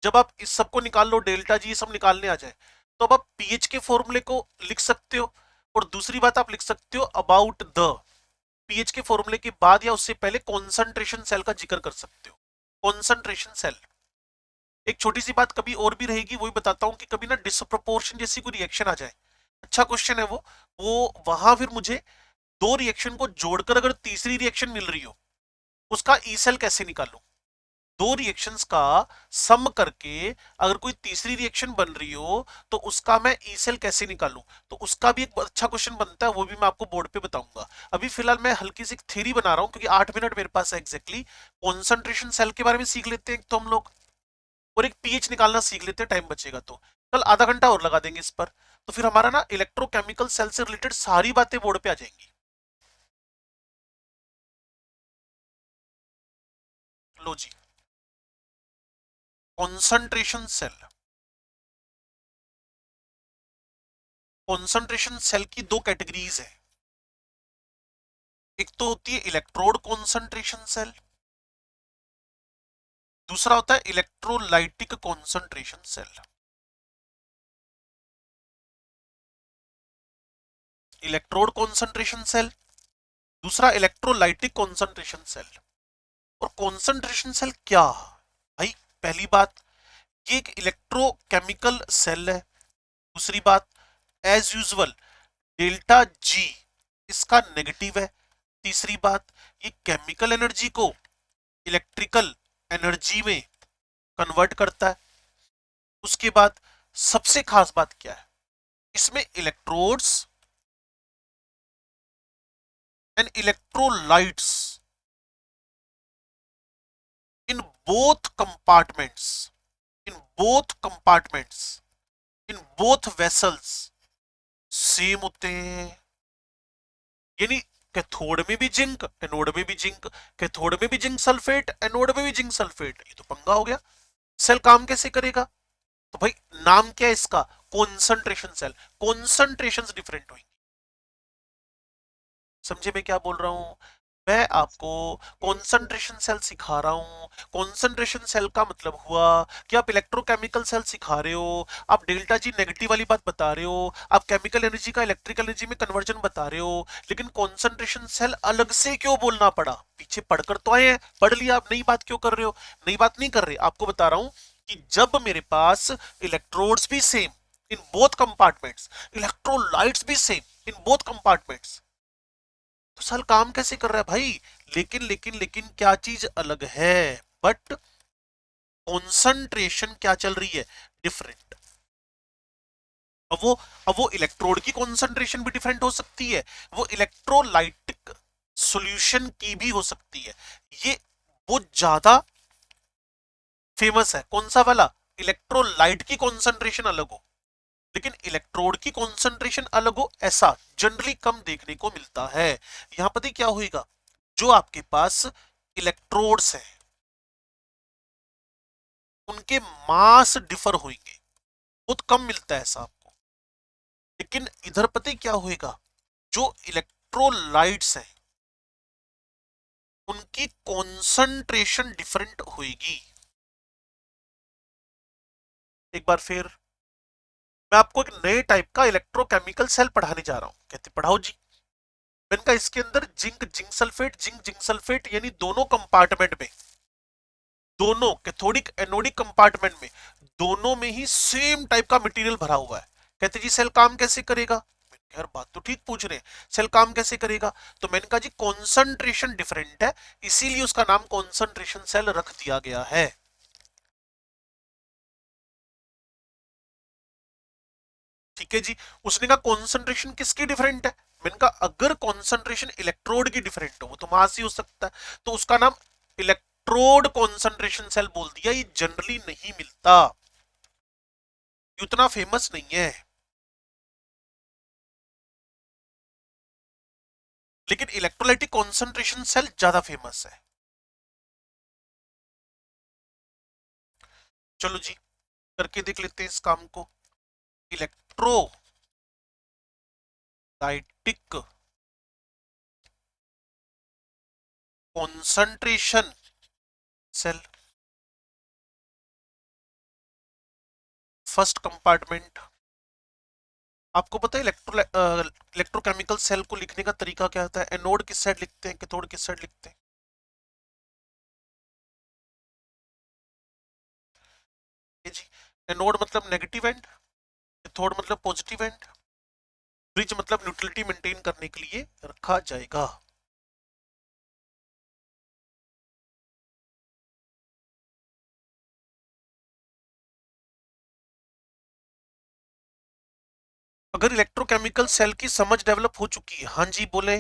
जब आप इस सबको निकाल लो, डेल्टा जी सब निकालने आ जाए, तो अब आप पीएच के फॉर्मूले को लिख सकते हो। और दूसरी बात आप लिख सकते हो अबाउट द, पीएच के फॉर्मूले के बाद या उससे पहले कॉन्सेंट्रेशन सेल का जिक्र कर सकते हो। Concentration cell. एक छोटी सी बात कभी और भी रहेगी, वो भी बताता हूं कि कभी ना डिसप्रोपोर्शन जैसी कोई रिएक्शन आ जाए, अच्छा क्वेश्चन है वो वहां फिर मुझे दो रिएक्शन को जोड़कर अगर तीसरी रिएक्शन मिल रही हो, उसका ई सेल कैसे निकालूं? दो रिएक्शंस का सम करके अगर कोई तीसरी रिएक्शन बन रही हो तो उसका मैं ई सेल कैसे निकालूं? तो उसका भी एक अच्छा क्वेश्चन बनता है, वो भी मैं आपको बोर्ड पे बताऊंगा। अभी फिलहाल मैं हल्की सी थ्योरी बना रहा हूं, क्योंकि 8 मिनट मेरे पास है एग्जैक्टली। कॉन्सेंट्रेशन सेल के बारे में सीख लेते हैं एक तो हम लोग, और एक पीएच निकालना सीख लेते हैं, टाइम बचेगा तो। कल आधा घंटा और लगा देंगे इस पर, तो फिर हमारा ना इलेक्ट्रोकेमिकल सेल से रिलेटेड सारी बातें बोर्ड पे आ जाएंगी। लो जी, कॉन्सेंट्रेशन सेल। कॉन्सेंट्रेशन सेल की दो कैटेगरीज है। एक तो होती है इलेक्ट्रोड कॉन्सेंट्रेशन सेल, दूसरा होता है electrolytic concentration cell. Electrode concentration cell, दूसरा इलेक्ट्रोलाइटिक कॉन्सेंट्रेशन सेल। और कॉन्सेंट्रेशन सेल क्या भाई? पहली बात, ये एक इलेक्ट्रोकेमिकल सेल है। दूसरी बात, एज यूजुअल डेल्टा जी इसका नेगेटिव है। तीसरी बात, ये केमिकल एनर्जी को इलेक्ट्रिकल एनर्जी में कन्वर्ट करता है। उसके बाद सबसे खास बात क्या है, इसमें electrodes and electrolytes in both compartments, in both compartments, in both vessels same होते हैं। यानी कैथोड में भी जिंक, एनोड में भी जिंक, कैथोड में भी जिंक सल्फेट, एनोड में भी जिंक सल्फेट। ये तो पंगा हो गया। सेल काम कैसे करेगा? तो भाई नाम क्या है इसका? Concentration cell. कॉन्सेंट्रेशन डिफरेंट हुई। समझे मैं क्या बोल रहा हूं? मैं आपको कॉन्सेंट्रेशन सेल सिखा रहा हूं। कॉन्सेंट्रेशन सेल का मतलब हुआ कि आप इलेक्ट्रोकेमिकल सेल सिखा रहे हो, आप डेल्टा जी नेगेटिव वाली बात बता रहे हो, आप केमिकल एनर्जी का इलेक्ट्रिकल एनर्जी में कन्वर्जन बता रहे हो। लेकिन कॉन्सेंट्रेशन सेल अलग से क्यों बोलना पड़ा? पीछे पढ़कर तो आए हैं, पढ़ लिया, आप नई बात क्यों कर रहे हो? नई बात नहीं कर रहे, आपको बता रहा हूं कि जब मेरे पास इलेक्ट्रोड्स भी same in both compartments, electrolytes भी सेम इन बोथ कंपार्टमेंट्स, तो साल काम कैसे कर रहा है भाई? लेकिन क्या चीज अलग है? बट कॉन्सेंट्रेशन क्या चल रही है? डिफरेंट। अब वो अब वो इलेक्ट्रोड की कॉन्सेंट्रेशन भी डिफरेंट हो सकती है, वो इलेक्ट्रोलाइटिक सॉल्यूशन की भी हो सकती है। ये बहुत ज्यादा फेमस है। कौन सा वाला? इलेक्ट्रोलाइट की कॉन्सेंट्रेशन अलग हो लेकिन इलेक्ट्रोड की कॉन्सेंट्रेशन अलग हो, ऐसा जनरली कम देखने को मिलता है। यहां पता क्या होगा, जो आपके पास इलेक्ट्रोड्स हैं उनके मास डिफर होंगे, बहुत कम मिलता है ऐसा आपको। लेकिन इधर पता क्या होएगा, जो इलेक्ट्रोलाइट्स हैं उनकी कॉन्सेंट्रेशन डिफरेंट होएगी। एक बार फिर मैं आपको एक नए टाइप का इलेक्ट्रोकेमिकल सेल पढ़ाने जा रहा हूं। कहते पढ़ाओ जी। मैंने कहा इसके अंदर zinc zinc sulphate, zinc zinc sulphate, यानी दोनों कंपार्टमेंट में, दोनों कैथोडिक एनोडिक कंपार्टमेंट में, दोनों में ही सेम टाइप का मटेरियल भरा हुआ है। कहते जी सेल काम कैसे करेगा? यार बात तो ठीक पूछ रहे हैं, सेल काम कैसे करेगा? तो मैंने कहा जी कॉन्सेंट्रेशन डिफरेंट है, इसीलिए उसका नाम कॉन्सेंट्रेशन सेल रख दिया गया है। ठीक है जी। उसने कहा कॉन्सेंट्रेशन किसकी डिफरेंट है? मैंने कहा अगर कॉन्सेंट्रेशन इलेक्ट्रोड की डिफरेंट हो, वो तो मास ही हो सकता है, तो उसका नाम इलेक्ट्रोड कॉन्सेंट्रेशन सेल बोल दिया। ये जनरली नहीं मिलता, उतना फेमस नहीं है, लेकिन इलेक्ट्रोलाइटिक कॉन्सेंट्रेशन सेल ज्यादा फेमस है। चलो जी, करके देख लेते हैं इस काम को। Electrolytic concentration cell, first compartment. आपको पता है इलेक्ट्रोकेमिकल सेल को लिखने का तरीका क्या होता है? एनोड किस साइड लिखते हैं, कैथोड किस साइड लिखते हैं? ये जी, एनोड मतलब नेगेटिव एंड, कैथोड मतलब पॉजिटिव एंड, ब्रिज मतलब न्यूट्रलिटी मेंटेन करने के लिए रखा जाएगा। अगर इलेक्ट्रोकेमिकल सेल की समझ डेवलप हो चुकी है, हाँ जी बोले,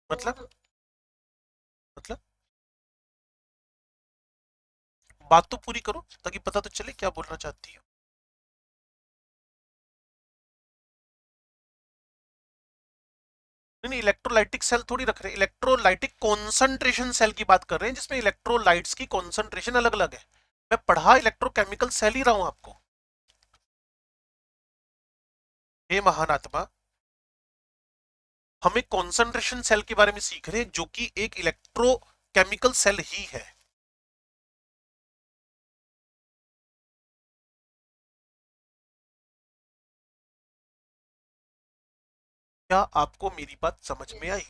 मतलब मतलब बात तो पूरी करो ताकि पता तो चले क्या बोलना चाहती हो। नहीं नहीं, इलेक्ट्रोलाइटिक सेल थोड़ी रख रहे हैं, इलेक्ट्रोलाइटिक कॉन्सेंट्रेशन सेल की बात कर रहे हैं, जिसमें इलेक्ट्रोलाइट्स की कॉन्सेंट्रेशन अलग अलग है। मैं पढ़ा इलेक्ट्रोकेमिकल सेल ही रहा हूं आपको। हे महान आत्मा, हम एक कॉन्सेंट्रेशन सेल के बारे में सीख रहे हैं जो कि एक इलेक्ट्रोकेमिकल सेल ही है। क्या आपको मेरी बात समझ में आई?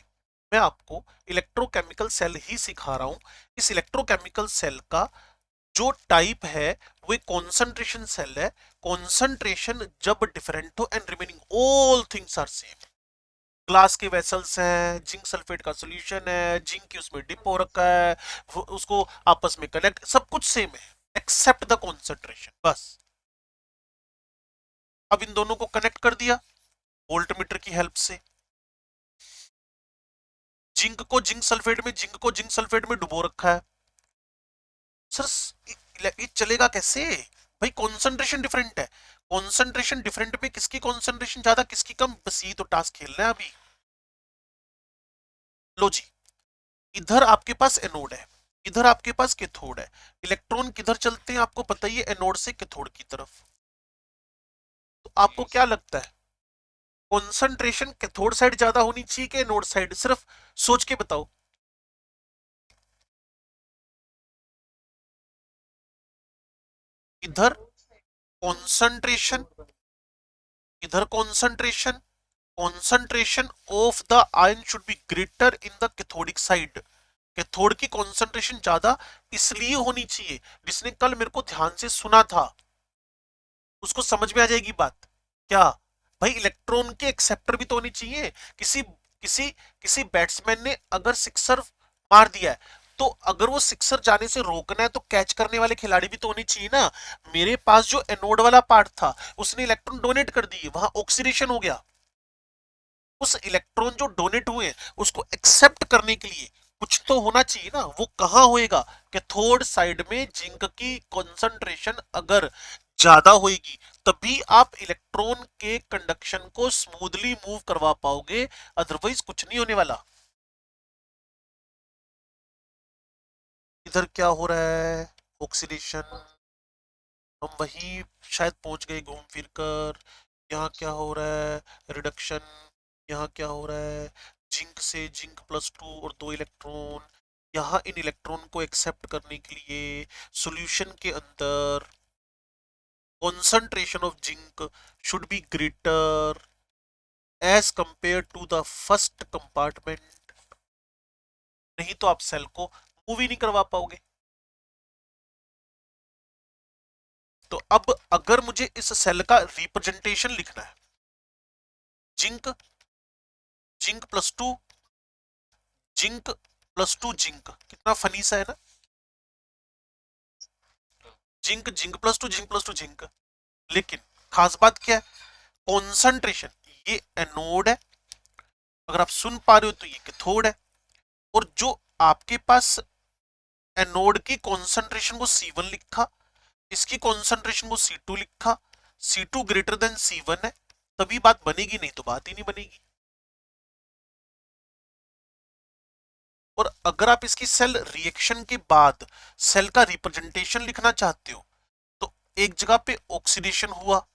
मैं आपको इलेक्ट्रोकेमिकल सेल ही सिखा रहा हूं। इस इलेक्ट्रोकेमिकल सेल का जो टाइप है वो एक कॉन्सेंट्रेशन सेल है। कॉन्सेंट्रेशन जब डिफरेंट हो and remaining all things are same. Glass के वेसल्स हैं, जिंक सल्फेट का सॉल्यूशन है, जिंक की उसमें डिप हो रखा है, उसको आपस में कनेक्ट, सब कुछ सेम है एक्सेप्ट द कॉन्सेंट्रेशन, बस। अब इन दोनों को कनेक्ट कर दिया वोल्टमीटर की हेल्प से। जिंक को जिंक सल्फेट में डुबो रखा है। सर ये चलेगा कैसे? भाई कॉन्सेंट्रेशन डिफरेंट है। कॉन्सेंट्रेशन डिफरेंट में किसकी कॉन्सेंट्रेशन ज्यादा किसकी कम, बस ये तो टास्क खेलना है अभी। लो जी, इधर आपके पास एनोड है, इधर आपके पास कैथोड है। इलेक्ट्रॉन किधर चलते हैं आपको पता ही है, एनोड से कैथोड की तरफ। तो आपको क्या लगता है कॉन्सेंट्रेशन कैथोड साइड ज्यादा होनी चाहिए कि एनोड साइड? सिर्फ सोच के बताओ। इधर कॉन्सेंट्रेशन, इधर concentration, concentration of the ion should be greater in the cathodic side. Cathode की कॉन्सेंट्रेशन ज्यादा इसलिए होनी चाहिए, जिसने कल मेरे को ध्यान से सुना था उसको समझ में आ जाएगी बात। क्या? भाई इलेक्ट्रॉन के एक्सेप्टर भी तो होने चाहिए। किसी किसी किसी बैट्समैन ने अगर सिक्सर मार दिया है, तो अगर वो सिक्सर जाने से रोकना है तो कैच करने वाले खिलाड़ी भी तो होने चाहिए ना। मेरे पास जो एनोड वाला पार्ट था उसने इलेक्ट्रॉन डोनेट कर दिए, वहां ऑक्सीडेशन हो गया। उस इलेक्ट्रॉन जो डोनेट हुए उसको एक्सेप्ट करने के लिए कुछ तो होना चाहिए ना, वो कहां होएगा? कैथोड साइड में जिंक की कंसंट्रेशन अगर ज्यादा होएगी तभी आप इलेक्ट्रॉन के कंडक्शन को स्मूथली मूव करवा पाओगे, अदरवाइज कुछ नहीं होने वाला। इधर क्या हो रहा है? ऑक्सीडेशन। हम वही शायद पहुंच गए घूम फिर कर। यहाँ क्या हो रहा है? रिडक्शन। यहाँ क्या हो रहा है? जिंक से जिंक +2 और 2 इलेक्ट्रॉन। यहाँ इन इलेक्ट्रॉन को एक्सेप्ट करने के लिए सॉल्यूशन के अंदर concentration of zinc should be greater as compared to the first compartment, नहीं तो आप सेल को मूव ही नहीं करवा पाओगे। तो अब अगर मुझे इस सेल का रिप्रेजेंटेशन लिखना है, जिंक, जिंक +2, जिंक, कितना फनी सा है ना। Zinc, zinc +2, zinc +2, zinc. लेकिन खास बात क्या है, कॉन्सेंट्रेशन, ये एनोड है, अगर आप सुन पा रहे हो तो ये कैथोड है। और जो आपके पास एनोड की कॉन्सेंट्रेशन को C1 लिखा, इसकी कॉन्सेंट्रेशन को C2 लिखा, C2 ग्रेटर देन C1 है, तभी बात बनेगी, नहीं तो बात ही नहीं बनेगी। और अगर आप इसकी सेल रिएक्शन के बाद सेल का रिप्रेजेंटेशन लिखना चाहते हो, तो एक जगह पे ऑक्सीडेशन हुआ,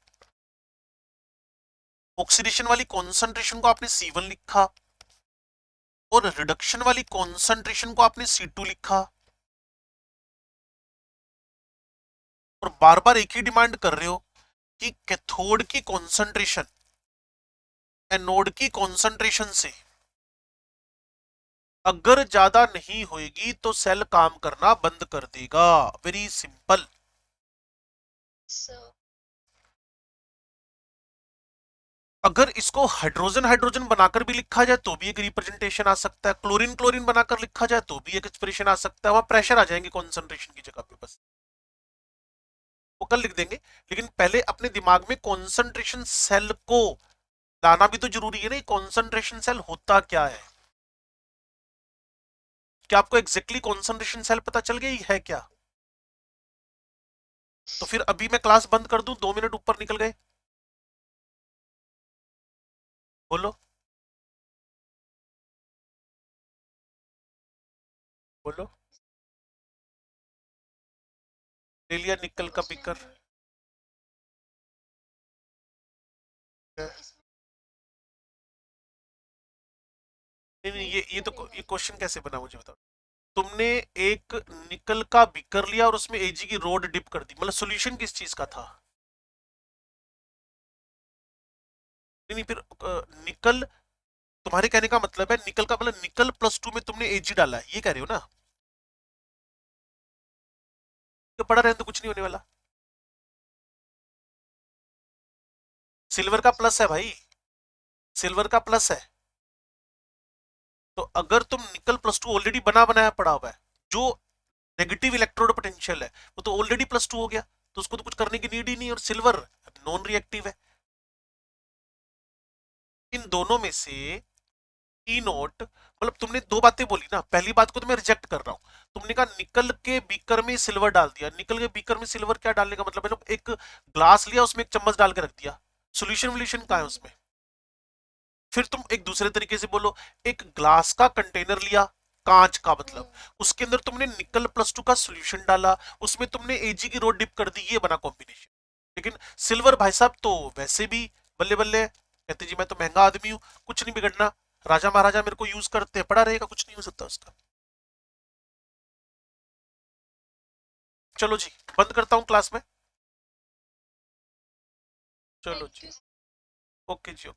ऑक्सीडेशन वाली कॉन्सेंट्रेशन को आपने C1 लिखा, और रिडक्शन वाली कॉन्सेंट्रेशन को आपने C2 लिखा, और बार बार एक ही डिमांड कर रहे हो कि कैथोड की कॉन्सेंट्रेशन एनोड की कॉन्सेंट्रेशन से अगर ज्यादा नहीं होगी तो सेल काम करना बंद कर देगा। Very simple. अगर इसको हाइड्रोजन हाइड्रोजन बनाकर भी लिखा जाए तो भी एक रिप्रेजेंटेशन आ सकता है, क्लोरीन क्लोरीन बनाकर लिखा जाए तो भी एक एक्सप्रेशन आ सकता है, वहां प्रेशर आ जाएंगे कॉन्सेंट्रेशन की जगह पे, बस वो कल लिख देंगे। लेकिन पहले अपने दिमाग में कॉन्सेंट्रेशन सेल को लाना भी तो जरूरी है ना, कॉन्सेंट्रेशन सेल होता क्या है। क्या आपको एग्जैक्टली कॉन्सेंट्रेशन सेल पता चल गई है क्या? तो फिर अभी मैं क्लास बंद कर दूं, 2 मिनट ऊपर निकल गए, बोलो बोलो। ले लिया निकल का बीकर। नहीं नहीं, ये क्वेश्चन कैसे बना मुझे बताओ। तुमने एक निकल का बीकर लिया और उसमें एजी की रोड डिप कर दी, मतलब सॉल्यूशन किस चीज का था? नहीं नहीं, फिर निकल, तुम्हारे कहने का मतलब है निकल का मतलब निकल +2 में तुमने एजी डाला है, ये कह रहे हो ना? तो पड़ा रहने तो कुछ नहीं होने वाला। सिल्वर का प्लस है भाई, सिल्वर का प्लस है। तो अगर तुम निकल +2 ऑलरेडी बना बनाया पड़ा हुआ है, जो नेगेटिव इलेक्ट्रोड पोटेंशियल है वो तो ऑलरेडी +2 हो गया, तो उसको तो कुछ करने की नीड ही नहीं। और सिल्वर नॉन रिएक्टिव है। इन दोनों में से ई नोट, मतलब तुमने दो बातें बोली ना, पहली बात को तो मैं रिजेक्ट कर रहा हूं। तुमने कहा निकल के बीकर में सिल्वर डाल दिया, निकल के बीकर में सिल्वर क्या डालने का मतलब है? एक ग्लास लिया उसमें एक चम्मच डाल के रख दिया, सोल्यूशन वोल्यूशन कहाँ है उसमें? फिर तुम एक दूसरे तरीके से बोलो, एक ग्लास का कंटेनर लिया, कांच का मतलब, उसके अंदर तुमने निकल +2 का सोल्यूशन डाला, उसमें तुमने एजी की रोड डिप कर दी, ये बना कॉम्बिनेशन। लेकिन सिल्वर भाई साहब तो वैसे भी बल्ले बल्ले कहते जी मैं तो महंगा आदमी हूं, कुछ नहीं बिगड़ना, राजा महाराजा मेरे को यूज करते हैं, पड़ा रहेगा, कुछ नहीं हो सकता उसका। चलो जी, बंद करता हूँ क्लास में। चलो जी, ओके जी।